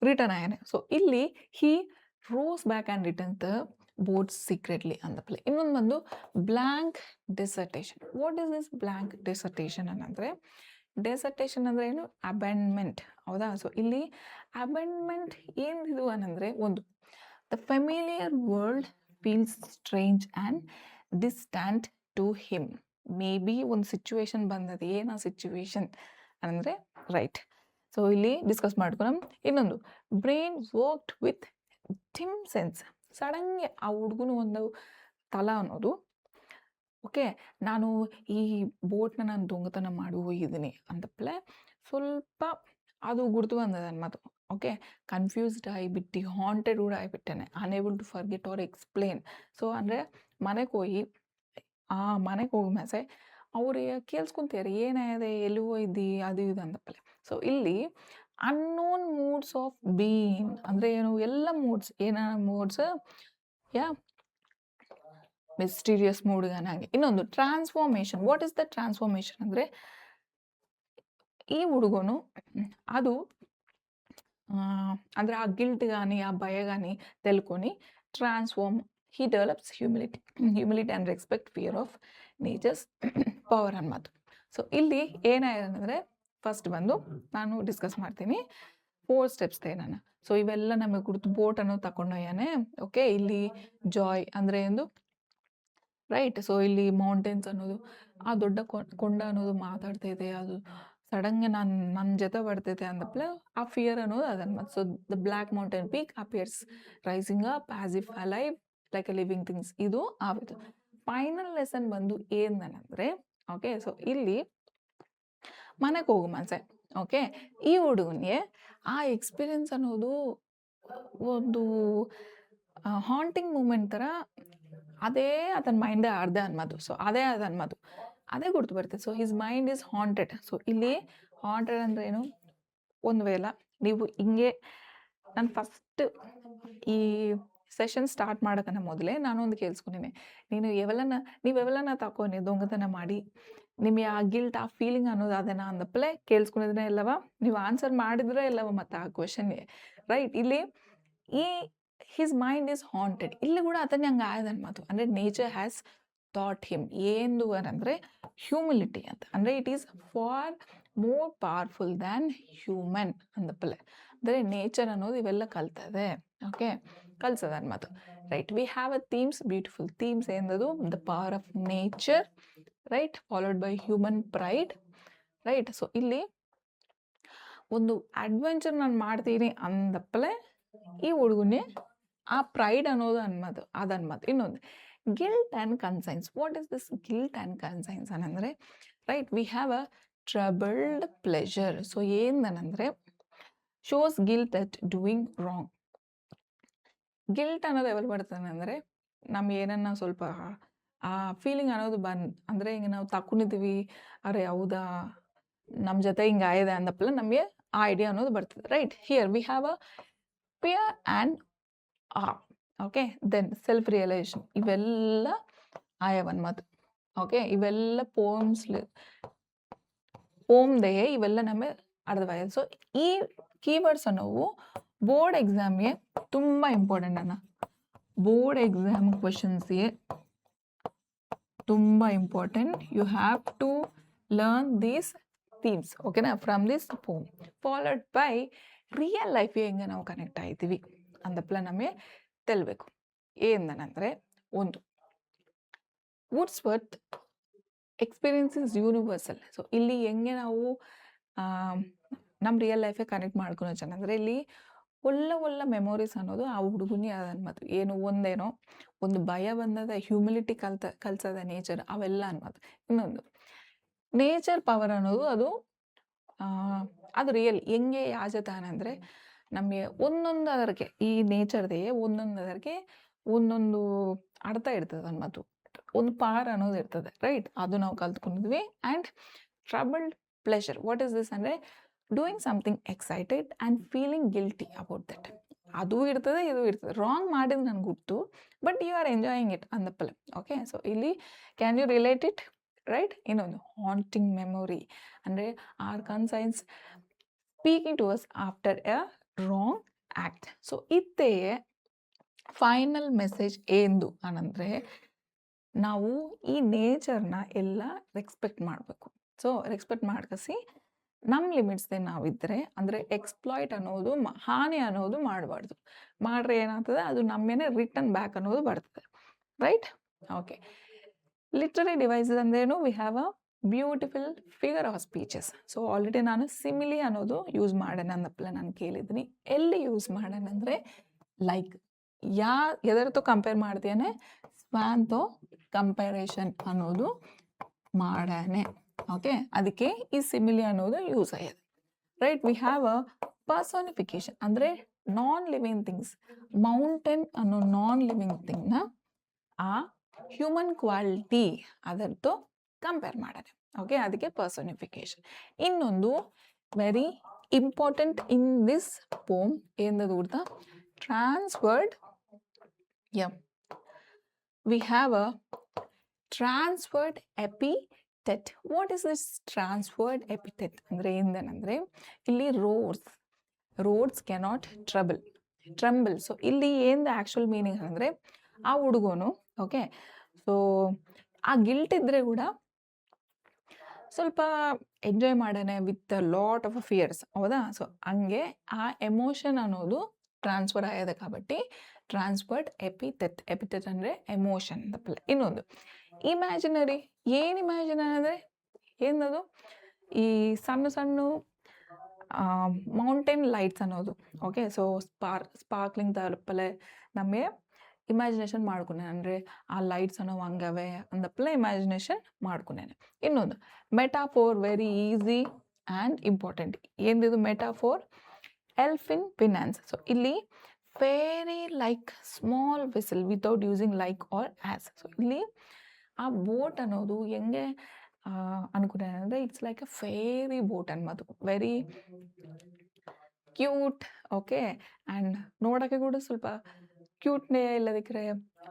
ರಿಟರ್ನ್ ಆಗ್ಯಾನೆ. ಸೊ ಇಲ್ಲಿ he rows back and return the boat secretly ಅಂದಪ್ಲೆ. ಇನ್ನೊಂದು ಬಂದು blank desertion. What is this blank desertion ಅನ್ನಂದರೆ, ಡೆಸರ್ಟೇಷನ್ ಅಂದರೆ ಏನು, ಅಬೆಂಡ್ಮೆಂಟ್, ಹೌದಾ. ಸೊ ಇಲ್ಲಿ ಅಬೆಂಡ್ಮೆಂಟ್ ಏನಿದು ಅನ್ನಂದರೆ, ಒಂದು the familiar world feels strange and distant to him. Maybe ಒಂದು ಸಿಚುವೇಶನ್ ಬಂದದ, ಏನು ಆ ಸಿಚುವೇಶನ್ ಅಂದರೆ, ರೈಟ್, ಸೊ ಇಲ್ಲಿ ಡಿಸ್ಕಸ್ ಮಾಡ್ಕೊಳಮ್. ಇನ್ನೊಂದು brain worked with dim sense. ಸಡನ್ಗೆ ಆ ಹುಡುಗನು ಒಂದು ತಲ ಅನ್ನೋದು, ಓಕೆ, ನಾನು ಈ ಬೋಟ್ನ ನಾನು ದೊಂಗತನ ಮಾಡಿ ಹೋಗಿದ್ದೀನಿ ಅಂತಪ್ಲೆ ಸ್ವಲ್ಪ ಅದು ಗುರ್ತು ಬಂದದ ಅನ್ಮಾತು. ಓಕೆ, ಕನ್ಫ್ಯೂಸ್ಡ್ ಆಗಿಬಿಟ್ಟು, ಹಾಂಟೆಡ್ ಕೂಡ ಆಗಿಬಿಟ್ಟೇನೆ, unable to forget or explain. So ಅಂದರೆ ಮನೆಗೆ ಹೋಗಿ ಮ್ಯಾಸೆ ಅವ್ರಿಗೆ ಕೇಳಿಸ್ಕೊಂತಾರೆ, ಏನಾಗಿದೆ, ಎಲ್ಲಿ ಹೋಯ್ದಿ, ಅದು ಇದು ಅಂತಪ್ಪಲೆ. ಸೊ ಇಲ್ಲಿ ಅನ್ನೋನ್ ಮೂಡ್ಸ್ ಆಫ್ ಬೀನ್ ಅಂದರೆ ಏನು, ಎಲ್ಲ ಮೂಡ್ಸ್, ಮೂಡ್ಸ್, ಮಿಸ್ಟೀರಿಯಸ್ ಮೂಡ್ಗಾನೆ ಹಾಗೆ. ಇನ್ನೊಂದು transformation. What is the transformation ಅಂದರೆ, ಈ ಹುಡುಗನು ಅದು ಅಂದರೆ ಆ ಗಿಲ್ಟ್ కానీ ಆ ಭಯ కానీ ತೆಲ್కొని he develops humility and respect, fear of nature's power ಅನ್ನೋದು. ಸೊ ಇಲ್ಲಿ ಏನಾಗಿದೆ ಫಸ್ಟ್ ಬಂದು ನಾನು ಡಿಸ್ಕಸ್ ಮಾಡ್ತೀನಿ 4 ಸ್ಟೆಪ್ಸ್ ನಾನು. ಸೊ ಇವೆಲ್ಲ ನಮಗೆ ಗುರುತು ಬೋಟ್ ಅನ್ನೋದು ತಗೊಂಡೋಗ್ಯಾನೆ. ಓಕೆ, ಇಲ್ಲಿ ಜಾಯ್ ಅಂದರೆ ಎಂದು, ರೈಟ್. ಸೊ ಇಲ್ಲಿ ಮೌಂಟೇನ್ಸ್ ಅನ್ನೋದು, ಆ ದೊಡ್ಡ ಕೊಂಡ ಅನ್ನೋದು ಮಾತಾಡ್ತೈತೆ, ಅದು ಸಡನ್ಗೆ ನನ್ನ ಜೊತೆ ಬರ್ತೈತೆ ಅಂದಪ್ಲೆ ಆ ಫಿಯರ್ ಅನ್ನೋದು ಅದನ್ನು. So the black mountain peak appears rising up as if alive like a living things. ಇದು ಆಯಿತು. ಫೈನಲ್ ಲೆಸನ್ ಬಂದು ಏನಂದರೆ, ಓಕೆ, ಸೊ ಇಲ್ಲಿ ಮನೆಗೆ ಹೋಗು ಮನ್ಸೆ. ಓಕೆ, ಈ ಹುಡುಗನಿಗೆ ಆ ಎಕ್ಸ್ಪೀರಿಯನ್ಸ್ ಅನ್ನೋದು ಒಂದು ಹಾಂಟಿಂಗ್ ಮೂಮೆಂಟ್ ಥರ ಅದೇ ಅದನ್ನ ಮೈಂಡೇ ಅರ್ಧ ಅನ್ಮದು. ಸೊ ಅದೇ ಅದು ಅನ್ಮದು, ಅದೇ ಗುರ್ತು ಬರುತ್ತೆ. So his mind is haunted. So ಇಲ್ಲಿ ಹಾಂಟೆಡ್ ಅಂದರೆ ಏನು, ಒಂದು ವೇಳ ನೀವು ಹಿಂಗೆ, ನಾನು ಫಸ್ಟ್ ಈ ಸೆಷನ್ ಸ್ಟಾರ್ಟ್ ಮಾಡೋಕ್ಕನ್ನ ಮೊದಲೇ ನಾನೊಂದು ಕೇಳಿಸ್ಕೊಂಡಿನಿ, ನೀವೆವೆಲ್ಲನ ತಗೊಂಡು ದೊಂಗತನ ಮಾಡಿ ನಿಮಗೆ ಆ ಗಿಲ್ಟ್, ಆ ಫೀಲಿಂಗ್ ಅನ್ನೋದು ಅದನ್ನು ಅಂದಪ್ಪಲೇ ಕೇಳಿಸ್ಕೊಂಡಿದ್ರೆ ಎಲ್ಲವ ನೀವು ಆನ್ಸರ್ ಮಾಡಿದ್ರೆ ಎಲ್ಲವ ಮತ್ತು ಆ ಕ್ವೆಶನ್ಗೆ ರೈಟ್. ಇಲ್ಲಿ ಈ ಹಿಸ್ ಮೈಂಡ್ ಈಸ್ ಹಾಂಟೆಡ್, ಇಲ್ಲಿ ಕೂಡ ಅದನ್ನೇ ಹಂಗೆ ಆಯ್ದನ್ಮಾತು. ಅಂದರೆ ನೇಚರ್ ಹ್ಯಾಸ್ ಥಾಟ್ ಹಿಮ್ ಏನು ಅಂದರೆ ಹ್ಯೂಮಿಲಿಟಿ ಅಂತ. ಅಂದರೆ it is far more powerful than human ಅಂದಪ್ಪಲೆ. ಅಂದರೆ ನೇಚರ್ ಅನ್ನೋದು ಇವೆಲ್ಲ ಕಲ್ತದೆ. ಓಕೆ, ಕಲ್ಸದ ಅನ್ಮಾತು right. We have a themes, beautiful themes ಏನದು, the power of nature right, followed by human pride right. So ಇಲ್ಲಿ ಒಂದು ಅಡ್ವೆಂಚರ್ ನಾನು ಮಾಡ್ತೀನಿ ಅಂದಪ್ಪಲೆ ಈ ಹುಡುಗನೇ ಆ ಪ್ರೈಡ್ ಅನ್ನೋದು ಅನ್ಮದು, ಅದು ಅನ್ಮದು. ಇನ್ನೊಂದು guilt and conscience. What is this guilt and conscience ಅನ್ನಂದರೆ right, we have a troubled pleasure. So ಏನಂದರೆ shows guilt at doing wrong. Guilt ಅನ್ನೋದು ಯಾವಾಗ ಬರ್ತದೆ ಅಂದರೆ ನಮ್ಗೆ ಏನನ್ನ ಸ್ವಲ್ಪ ಆ ಫೀಲಿಂಗ್ ಅನ್ನೋದು ಅಂದರೆ ಹಿಂಗೆ ನಾವು ತಕೊಂಡಿದ್ದೀವಿ, ಅರೆ ಹೌದಾ ನಮ್ಮ ಜೊತೆ ಹಿಂಗೆ ಆಗಿದೆ ಅಂದಪ್ಪಲ್ಲ ನಮಗೆ ಆ ಐಡಿಯಾ ಅನ್ನೋದು ಬರ್ತದೆ right. Here we have a fear and okay, then self realisation. ಇವೆಲ್ಲ ಆಯವನ್ ಮಾತು. ಓಕೆ, ಇವೆಲ್ಲ ಪೋಮ್ದೇ ಇವೆಲ್ಲ ನಮಗೆ ಅರ್ಧವಾಗಿದೆ. ಸೊ ಈ ಕೀವರ್ಡ್ಸ್ ಅನ್ನೋವು ಬೋರ್ಡ್ ಎಕ್ಸಾಮ್ಗೆ ತುಂಬ ಇಂಪಾರ್ಟೆಂಟ್ ಅನ್ನ. ಬೋರ್ಡ್ ಎಕ್ಸಾಮ್ ಕ್ವೆಶನ್ಸ್ಗೆ ತುಂಬ important. You have to learn these themes ಓಕೆನಾ from this poem, followed by real ಲೈಫ್ಗೆ ಹೆಂಗೆ ನಾವು ಕನೆಕ್ಟ್ ಆಯ್ತೀವಿ ಅಂದಪ್ಪಲ ನಮಗೆ ತೆಲ್ಬೇಕು. ಏನಂದರೆ ಒಂದು Wordsworth experience is universal. So ಇಲ್ಲಿ ಹೆಂಗೆ ನಾವು ನಮ್ಮ ರಿಯಲ್ ಲೈಫೇ ಕನೆಕ್ಟ್ ಮಾಡ್ಕೊಳೋ ಅಂದರೆ ಇಲ್ಲಿ ಒಳ್ಳೆ ಮೆಮೊರೀಸ್ ಅನ್ನೋದು ಆ ಹುಡುಗನೇ ಅನ್ಮದು. ಏನು ಒಂದೇನೋ ಒಂದು ಭಯ ಬಂದದ, ಹ್ಯೂಮಿಲಿಟಿ ಕಲ್ಸದ ನೇಚರ್, ಅವೆಲ್ಲ ಅನ್ಮದು. ಇನ್ನೊಂದು ನೇಚರ್ ಪವರ್ ಅನ್ನೋದು ಅದು ರಿಯಲ್ ಹೆಂಗೆ ಯಾಜತಾನಂದರೆ ನಮಗೆ ಒಂದೊಂದು ಅದಕ್ಕೆ ಈ ನೇಚರ್ದೇ ಒಂದೊಂದು ಒಂದೊಂದು ಅರ್ಥ ಇರ್ತದೆ ಅನ್ಮದು, ಒಂದು ಪವರ್ ಅನ್ನೋದು ಇರ್ತದೆ ರೈಟ್. ಅದು ನಾವು ಕಲ್ತ್ಕೊಂಡಿದ್ವಿ. And troubled pleasure, what is this ಅಂದರೆ doing something excited and feeling guilty about that. ಅದು ಇರ್ತದೆ, ಇದು ಇರ್ತದೆ. ರಾಂಗ್ ಮಾಡಿದ್ದು ನನಗೆ ಗೊತ್ತು, but you are enjoying it ಅಂದಪ್ಪಲೆ. ಓಕೆ, ಸೊ ಇಲ್ಲಿ can you relate it right. ಇನ್ನೊಂದು ಹಾಂಟಿಂಗ್ ಮೆಮೊರಿ ಅಂದರೆ our conscience speaking to us after a wrong act. So ಇದೇ ಫೈನಲ್ ಮೆಸೇಜ್ ಏನು ಅನ್ನಂದರೆ ನಾವು ಈ ನೇಚರ್ನ ಎಲ್ಲ ರೆಸ್ಪೆಕ್ಟ್ ಮಾಡಬೇಕು. ಸೊ ರೆಸ್ಪೆಕ್ಟ್ ಮಾಡ್ಕಸಿ ನಮ್ಮ ಲಿಮಿಟ್ಸ್ದೇ ನಾವಿದ್ದರೆ ಅಂದರೆ ಎಕ್ಸ್ಪ್ಲಾಯ್ಟ್ ಅನ್ನೋದು ಹಾನಿ ಅನ್ನೋದು ಮಾಡಬಾರ್ದು. ಮಾಡ್ರೆ ಏನಾಗ್ತದೆ, ಅದು ನಮ್ಮೇನೆ ರಿಟರ್ನ್ ಬ್ಯಾಕ್ ಅನ್ನೋದು ಬರ್ತದೆ ರೈಟ್. ಓಕೆ, ಲಿಟ್ರರಿ ಡಿವೈಸಸ್ ಅಂದ್ರೇನು, V have a beautiful figure of speeches. So already ನಾನು ಸಿಮಿಲಿ ಅನ್ನೋದು ಯೂಸ್ ಮಾಡೋಣ ಅಂದಪ್ಪಲ್ಲ ನಾನು ಕೇಳಿದ್ದೀನಿ. ಎಲ್ಲಿ ಯೂಸ್ ಮಾಡೋಣ ಅಂದರೆ ಲೈಕ್ ಎದರతో ಕಂಪೇರ್ ಮಾಡ್ತೇನೆ, ಸ್ವಾನ್ತೋ ಕಂಪ್ಯಾರೇಷನ್ ಅನ್ನೋದು ಮಾಡಾನೆ. ಓಕೆ, ಅದಕ್ಕೆ ಈ ಸಿಮಿಲಿ ಅನ್ನೋದು ಯೂಸ್ ಆಗಿದೆ right. We have a personification ಅಂದರೆ ನಾನ್ ಲಿವಿಂಗ್ ಥಿಂಗ್ಸ್. ಮೌಂಟೇನ್ ಅನ್ನೋ ನಾನ್ ಲಿವಿಂಗ್ ಥಿಂಗ್ನ ಆ ಹ್ಯೂಮನ್ ಕ್ವಾಲಿಟಿ ಅದರದ್ದು ಕಂಪೇರ್ ಮಾಡೋಣ. ಓಕೆ, ಅದಕ್ಕೆ ಪರ್ಸೋನಿಫಿಕೇಶನ್. ಇನ್ನೊಂದು ವೆರಿ ಇಂಪಾರ್ಟೆಂಟ್ ಇನ್ ದಿಸ್ ಪೋಮ್ ಏನದು ಗೊತ್ತಾ, Trans World. V have a Trans World epithet. What is this Trans World epithet ಅಂದರೆ ಏನಂದರೆ ಇಲ್ಲಿ ರೋಡ್ಸ್ ಕ್ಯಾನಾಟ್ ಟ್ರಂಬಲ್. ಸೊ ಇಲ್ಲಿ ಏನು ಆ್ಯಕ್ಚುಲ್ ಮೀನಿಂಗ್ ಅಂದರೆ ಆ ಹುಡುಗನು ಓಕೆ, ಸೊ ಆ ಗಿಲ್ಟ್ ಇದ್ದರೆ ಕೂಡ ಸ್ವಲ್ಪ ಎಂಜಾಯ್ ಮಾಡೋಣ ವಿತ್ ಲಾಟ್ ಆಫ್ ಫಿಯರ್ಸ್, ಹೌದಾ. ಸೊ ಹಂಗೆ ಆ ಎಮೋಷನ್ ಅನ್ನೋದು ಟ್ರಾನ್ಸ್ಫರ್ ಆಗಿದೆ కాబట్టి ಟ್ರಾನ್ಸ್ಫರ್ಡ್ ಎಪಿಥೆಟ್ ಅಂದರೆ ಎಮೋಷನ್ ತಪ್ಪಲ್ಲ. ಇನ್ನೊಂದು ಇಮ್ಯಾಜಿನರಿ. ಏನು ಇಮ್ಯಾಜಿನರಿ ಅಂದರೆ ಏನದು, ಈ ಸಣ್ಣ ಮೌಂಟೇನ್ ಲೈಟ್ಸ್ ಅನ್ನೋದು. ಓಕೆ, ಸೊ ಸ್ಪಾರ್ಕ್ಲಿಂಗ್ ತಲುಪಲೆ ನಮಗೆ ಇಮ್ಯಾಜಿನೇಷನ್ ಮಾಡ್ಕೊಂಡೇನೆ. ಅಂದರೆ ಆ ಲೈಟ್ಸ್ ಅನ್ನೋ ಹಂಗವೆ ಅಂದಪ್ಪಲೆ ಇಮ್ಯಾಜಿನೇಷನ್ ಮಾಡ್ಕೊಂಡೇನೆ. ಇನ್ನೊಂದು metaphor, very easy and important. ಏನಿದು metaphor? Elfin pinnace. So ಇಲ್ಲಿ fairy like small vessel without using like or as. So ಇಲ್ಲಿ ಆ ಬೋಟ್ ಅನ್ನೋದು ಹೆಂಗೆ ಅನ್ಕೊಂಡೆ ಅಂದರೆ it's like a fairy boat ಅನ್ಬೋದು, ವೆರಿ ಕ್ಯೂಟ್. ಓಕೆ, ಆ್ಯಂಡ್ ನೋಡೋಕ್ಕೆ ಕೂಡ ಸ್ವಲ್ಪ ಕ್ಯೂಟ್ನೇ ಇಲ್ಲದಕ್ಕೆ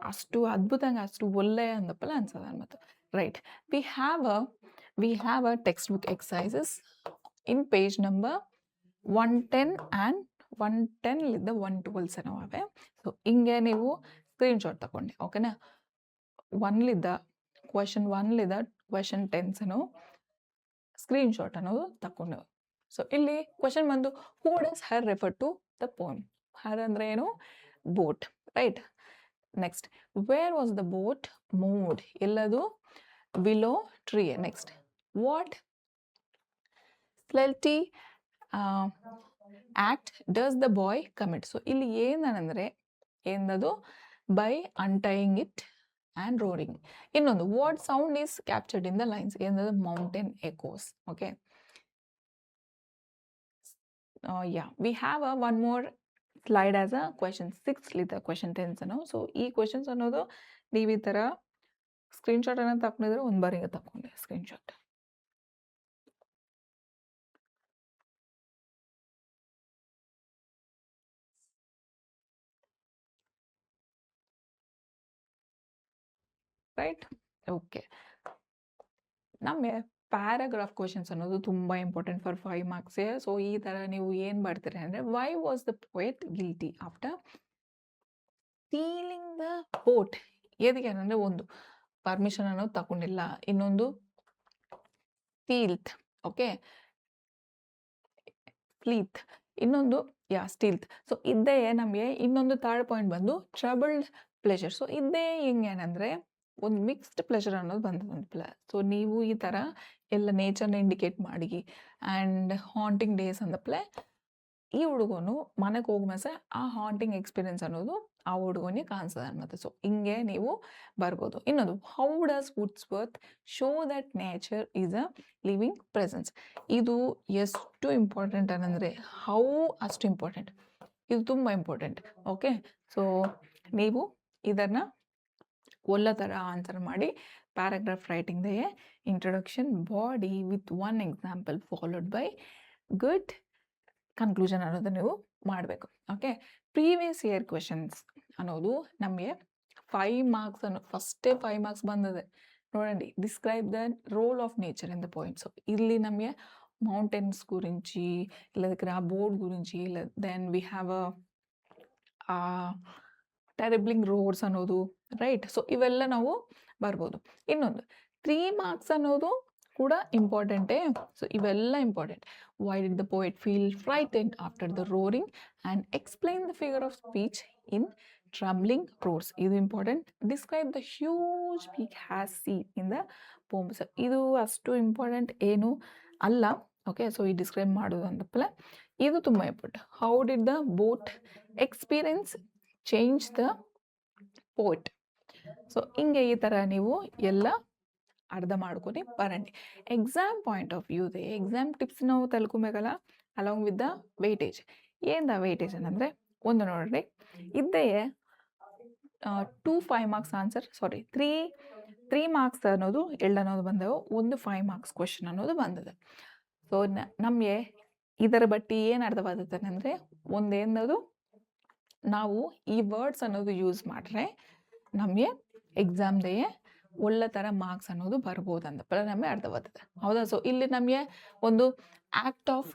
ಅಷ್ಟು ಅದ್ಭುತಂಗೆ ಅಷ್ಟು ಒಳ್ಳೆ ಅಂದಪ್ಪಲ್ಲ ಅನ್ಸೋದು ಅನ್ಬೋದು. Right, we have a text book exercises in page number 110 and 110 112 ಏನೋ ಅವೆ. ಸೊ ಹಿಂಗೆ ನೀವು ಸ್ಕ್ರೀನ್ಶಾಟ್ ತಗೊಂಡೆ, ಓಕೆನಾ? ಕ್ವೆಶನ್ 1 ಕ್ವೆಶನ್ 10 ಸ್ಕ್ರೀನ್ಶಾಟ್ ಅನ್ನೋದು ತಗೊಂಡು. ಸೊ ಇಲ್ಲಿ ಕ್ವೆಶನ್ ಬಂದು who does her refer to the poem? Her ಅಂದರೆ ಏನು? Boat, right. Next, where was the boat moved? ಎಲ್ಲದು? Willow tree. Next, what stealthy act does the boy commit? So ಇಲ್ಲಿ ಏನಂದರೆ ಏನದು? By untying it and roaring. ಇನ್ನೊಂದು, what sound is captured in the lines? ಏನದು? Mountain echoes. Okay, we have one more slide as a question 6 question 10 so ಈ questions ಅನ್ನೋದು ನೀವು ಈ ಥರ ಸ್ಕ್ರೀನ್ಶಾಟ್ ಅನ್ನು ತಗೊಂಡಿದ್ರೆ ಒಂದು ಬಾರಿಗೆ ತಗೊಂಡೆ ಸ್ಕ್ರೀನ್ಶಾಟ್. Right, okay. ನಮಗೆ ಪ್ಯಾರಾಗ್ರಾಫ್ ಕ್ವೆಶನ್ಸ್ ಅನ್ನೋದು ತುಂಬ ಇಂಪಾರ್ಟೆಂಟ್ ಫಾರ್ 5 ಮಾರ್ಕ್ಸ್. ಸೊ ಈ ಥರ ನೀವು ಏನು ಮಾಡ್ತೀರಿ ಅಂದರೆ, why was the poet guilty after stealing the boat? ಏದಕ್ಕೆ ಅಂದರೆ, ಒಂದು ಪರ್ಮಿಷನ್ ಅನ್ನೋದು ತಗೊಂಡಿಲ್ಲ, ಇನ್ನೊಂದು ಸ್ಟೀಲ್ತ್, ಓಕೆ, ಸ್ಲೀತ್, ಇನ್ನೊಂದು ಸ್ಟೀಲ್ತ್. ಸೊ ಇದೇ ನಮಗೆ ಇನ್ನೊಂದು ಥರ್ಡ್ ಪಾಯಿಂಟ್ ಬಂದು ಟ್ರಬಲ್ಡ್ ಪ್ಲೆಷರ್. ಸೊ ಇದೇ ಹೆಂಗೇನಂದರೆ ಒಂದು ಮಿಕ್ಸ್ಡ್ ಪ್ಲೆಷರ್ ಅನ್ನೋದು ಬಂದದಂತಲ್ಲ. ಸೊ ನೀವು ಈ ಥರ ಎಲ್ಲ ನೇಚರ್ನ ಇಂಡಿಕೇಟ್ ಮಾಡಿ ಆ್ಯಂಡ್ ಹಾಂಟಿಂಗ್ ಡೇಸ್ ಅಂದಪ್ಲೆ ಈ ಹುಡುಗನು ಮನೆಗೆ ಹೋಗ್ಮೇಲೆ ಆ ಹಾಂಟಿಂಗ್ ಎಕ್ಸ್ಪೀರಿಯನ್ಸ್ ಅನ್ನೋದು ಆ ಹುಡುಗನಿಗೆ ಕಾಣಿಸ್ತದೆ ಅನ್ಮತ್ತೆ. ಸೊ ಹಿಂಗೆ ನೀವು ಬರ್ಬೋದು. ಇನ್ನೊಂದು, how does Wordsworth show that nature is a living presence? ಇದು ಎಷ್ಟು ಇಂಪಾರ್ಟೆಂಟ್ ಅನ್ನಂದರೆ ಹೌ ಅಷ್ಟು ಇಂಪಾರ್ಟೆಂಟ್, ಇದು ತುಂಬ ಇಂಪಾರ್ಟೆಂಟ್. ಓಕೆ, ಸೊ ನೀವು ಇದನ್ನು ಒಳ್ಳೆ ಥರ ಆನ್ಸರ್ ಮಾಡಿ paragraph writing introduction body with one example followed bye good conclusion ಅನ್ನೋದು ನೀವು ಮಾಡಬೇಕು. ಓಕೆ, ಪ್ರೀವಿಯಸ್ ಇಯರ್ ಕ್ವೆಶನ್ಸ್ ಅನ್ನೋದು ನಮಗೆ 5 ಮಾರ್ಕ್ಸ್ ಫಸ್ಟೇ 5 ಮಾರ್ಕ್ಸ್ ಬಂದಿದೆ ನೋಡಂడి. Describe the role of nature in the point. So ಇಲ್ಲಿ ನಮಗೆ మౌంటైన్స్ గురించి లేదంటే ఆ బోర్డ్ గురించి then we have a trembling roads ಅನ್ನೋದು, ರೈಟ್. ಸೊ ಇವೆಲ್ಲ ನಾವು ಬರ್ಬೋದು. ಇನ್ನೊಂದು 3 ಮಾರ್ಕ್ಸ್ ಅನ್ನೋದು ಕೂಡ ಇಂಪಾರ್ಟೆಂಟೇ. ಸೊ ಇವೆಲ್ಲ important. Why did the poet feel frightened after the roaring and explain the figure of speech in troubling roads? ಇದು important. Describe the huge peak has seen in the ಪೋಮ್ಸ್? ಇದು ಅಷ್ಟು ಇಂಪಾರ್ಟೆಂಟ್ ಏನು ಅಲ್ಲ. Okay, so ಈ describe ಮಾಡೋದು ಅಂತಪ್ಪಲ್ಲ ಇದು ತುಂಬ important. How did the boat experience change the poet? So ಹಿಂಗೆ ಈ ಥರ ನೀವು ಎಲ್ಲ ಅರ್ಥ ಮಾಡ್ಕೊಂಡು ಬರಂడి. ಎಕ್ಸಾಮ್ ಪಾಯಿಂಟ್ ಆಫ್ ವ್ಯೂದೆ ಎಕ್ಸಾಮ್ ಟಿಪ್ಸ್ ನಾವು ತಲ್ಕೊಬೇಕಲ್ಲ, ಅಲಾಂಗ್ ವಿತ್ ದ ವೇಟೇಜ್. ಏನು ವೇಟೇಜ್ ಅಂದರೆ ಒಂದು ನೋಡ್ರಿ, ಇದ್ದೇ 5 ಮಾರ್ಕ್ಸ್ ಆನ್ಸರ್, ಸಾರಿ 3 ಮಾರ್ಕ್ಸ್ ಅನ್ನೋದು ಅನ್ನೋದು ಬಂದವು, ಒಂದು 5 ಮಾರ್ಕ್ಸ್ ಕ್ವೆಶನ್ ಅನ್ನೋದು ಬಂದಿದೆ. ಸೊ ನಮಗೆ ಇದರ ಬಟ್ಟಿ ಏನು ಅರ್ಥವಾಗುತ್ತೆ ಅಂದರೆ, ಒಂದೇನದು ನಾವು ಈ ವರ್ಡ್ಸ್ ಅನ್ನೋದು ಯೂಸ್ ಮಾಡಿದ್ರೆ ನಮಗೆ ಎಕ್ಸಾಮ್ದೇ ಒಳ್ಳೆ ಥರ ಮಾರ್ಕ್ಸ್ ಅನ್ನೋದು ಬರ್ಬೋದು ಅಂತ ನಮಗೆ ಅರ್ಥವಾಗ್ತದೆ, ಹೌದಾ? ಸೊ ಇಲ್ಲಿ ನಮಗೆ ಒಂದು ಆಕ್ಟ್ ಆಫ್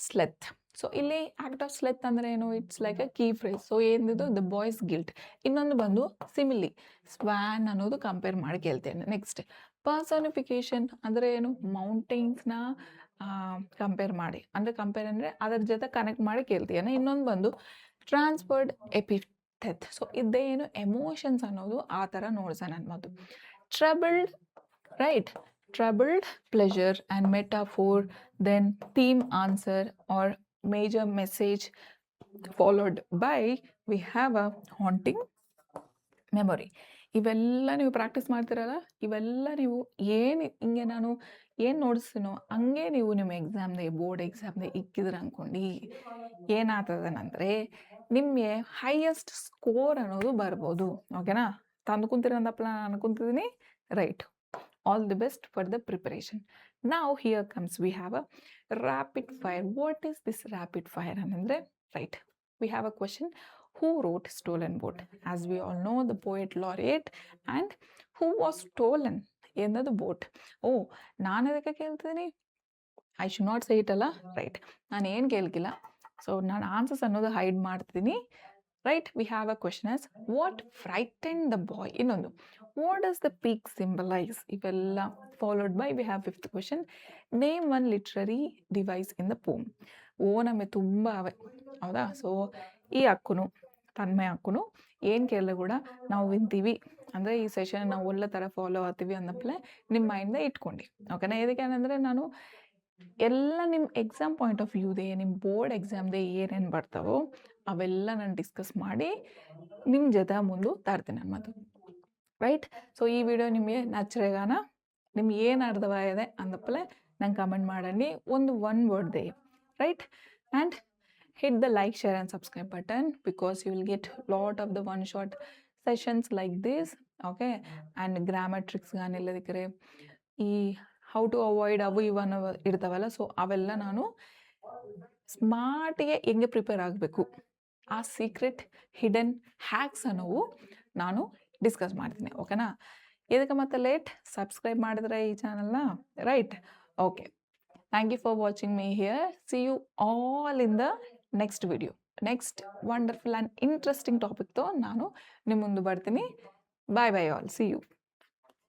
ಸ್ಲೆತ್. ಸೊ ಇಲ್ಲಿ ಆಕ್ಟ್ ಆಫ್ ಸ್ಲೆತ್ ಅಂದರೆ ಏನು? It's like a key phrase. So ಏನಿದು ದ ಬಾಯ್ಸ್ ಗಿಲ್ಟ್. ಇನ್ನೊಂದು ಬಂದು ಸಿಮಿಲಿ, ಸ್ವ್ಯಾನ್ ಅನ್ನೋದು ಕಂಪೇರ್ ಮಾಡಿ ಕೇಳ್ತೇನೆ. ನೆಕ್ಸ್ಟ್ ಪರ್ಸನಿಫಿಕೇಶನ್ ಅಂದರೆ ಏನು? ಮೌಂಟೈನ್ಸ್ನ ಕಂಪೇರ್ ಮಾಡಿ, ಅಂದರೆ ಕಂಪೇರ್ ಅಂದರೆ ಅದರ ಜೊತೆ ಕನೆಕ್ಟ್ ಮಾಡಿ ಕೇಳ್ತೀಯನ. ಇನ್ನೊಂದು ಬಂದು ಟ್ರಾನ್ಸ್ಫರ್ಡ್ ಎಪಿಥೆಟ್. ಸೊ ಇದೇ ಏನು? ಎಮೋಷನ್ಸ್ ಅನ್ನೋದು ಆ ಥರ ನೋಡ್ಸೋಣ ಅನ್ನೋದು. Troubled, right, troubled pleasure and metaphor, then theme answer or major message, followed by we have a haunting memory. ಇವೆಲ್ಲ ನೀವು ಪ್ರಾಕ್ಟೀಸ್ ಮಾಡ್ತೀರಲ್ಲ, ಇವೆಲ್ಲ ನೀವು ಏನು ಹಿಂಗೆ ನಾನು ಏನು ನೋಡಿಸ್ತೀನೋ ಹಂಗೆ ನೀವು ನಿಮ್ಮ ಎಕ್ಸಾಮ್‌ದೆ ಬೋರ್ಡ್ ಎಕ್ಸಾಮ್‌ದೆ ಇಕ್ಕಿದ್ರೆ ಅನ್ಕೊಂಡು ಏನಾಗ್ತದನಂದ್ರೆ ನಿಮಗೆ ಹೈಯೆಸ್ಟ್ ಸ್ಕೋರ್ ಅನ್ನೋದು ಬರ್ಬೋದು. ಓಕೆನಾ? ತಂದ್ಕೊಂತೀರ ಅಂದಪ್ಪ ನಾನು ಅನ್ಕೊಂತಿದ್ದೀನಿ. Right. All the best for the preparation. Now here comes we have a rapid fire. What is this rapid fire anandre? Right. We have a question. Who wrote Stolen Boat? As we all know, the poet laureate. And who was stolen in the boat? Oh, ನಾನು ಅದಕ್ಕೆ ಕೇಳ್ತೀನಿ. I should not say it ಅಲ್ಲ. Right. ನಾನು ಏನು ಕೇಳ್ಕಿಲ್ಲ. ಸೊ ನಾನು answers ಅನ್ನೋದು ಹೈಡ್ ಮಾಡ್ತೀನಿ. Right. We have a question as what frighten the boy. ಇನ್ನೊಂದು, what does the pig symbolise? ಇವೆಲ್ಲ followed by we have fifth question. Name one literary device in the poem. ನಮಗೆ ತುಂಬ ಅವೆ, ಹೌದಾ? ಸೊ ಈ ಅಕ್ಕನು ತನ್ಮಯ ಅಕ್ಕನು ಏನು ಕೇಳಿದ್ರೆ ಕೂಡ ನಾವು ವಿಂತೀವಿ ಅಂದರೆ ಈ ಸೆಷನ್ ನಾವು ಒಳ್ಳೆ ಥರ ಫಾಲೋ ಆಗ್ತೀವಿ ಅನ್ನಪ್ಪಲೆ ನಿಮ್ಮ ಮೈಂಡ್ದೇ ಇಟ್ಕೊಂಡು. ಓಕೆನಾ? ಇದಕ್ಕೆ ಏನಂದರೆ ನಾನು ಎಲ್ಲ ನಿಮ್ಮ ಎಕ್ಸಾಮ್ ಪಾಯಿಂಟ್ ಆಫ್ ವ್ಯೂದೆ, ನಿಮ್ಮ ಬೋರ್ಡ್ ಎಕ್ಸಾಮ್ದೆ ಏನೇನು ಬರ್ತಾವೋ ಅವೆಲ್ಲ ನಾನು ಡಿಸ್ಕಸ್ ಮಾಡಿ ನಿಮ್ಮ ಜೊತೆ ಮುಂದೆ ತರ್ತೀನಿ ನನ್ನ ಮಾತು. ರೈಟ್. ಸೊ ಈ ವಿಡಿಯೋ ನಿಮಗೆ ನಚ್ಚರೆಗಾನ ನಿಮ್ಗೆ ಏನು ಅರ್ಥವಾಗಿದೆ ಅಂದಪ್ಪಲೆ ನಂಗೆ ಕಮೆಂಟ್ ಮಾಡಂడి. ಒಂದು ಒನ್ ವರ್ಡ್ದೆ. Right. And hit the like, share and subscribe button because you will get lot of the one shot sessions like this. Okay. And grammar tricks gaani ಎಲ್ಲದಕ್ಕೆ ಈ ಹೌ ಟು ಅವಾಯ್ಡ್ ಅವು ಇವನ್ನ ಇರ್ತಾವಲ್ಲ, so ಅವೆಲ್ಲ ನಾನು ಸ್ಮಾರ್ಟಿಗೆ ಹೆಂಗೆ prepare ಆಗಬೇಕು ಆ secret hidden hacks ಅನ್ನೋವು ನಾನು ಡಿಸ್ಕಸ್ ಮಾಡ್ತೀನಿ. ಓಕೆನಾ? ಇದಕ್ಕೆ ಮತ್ತೆ ಲೇಟ್ ಸಬ್ಸ್ಕ್ರೈಬ್ ಮಾಡಿದ್ರೆ ಈ ಚಾನಲ್ನ. Right. Okay. Thank you for watching me here. See you all in the next video. Next wonderful and interesting topic ತೋ ನಾನು ನಿಮ್ಮ ಮುಂದೆ ಬರ್ತೀನಿ. Bye bye all. See you.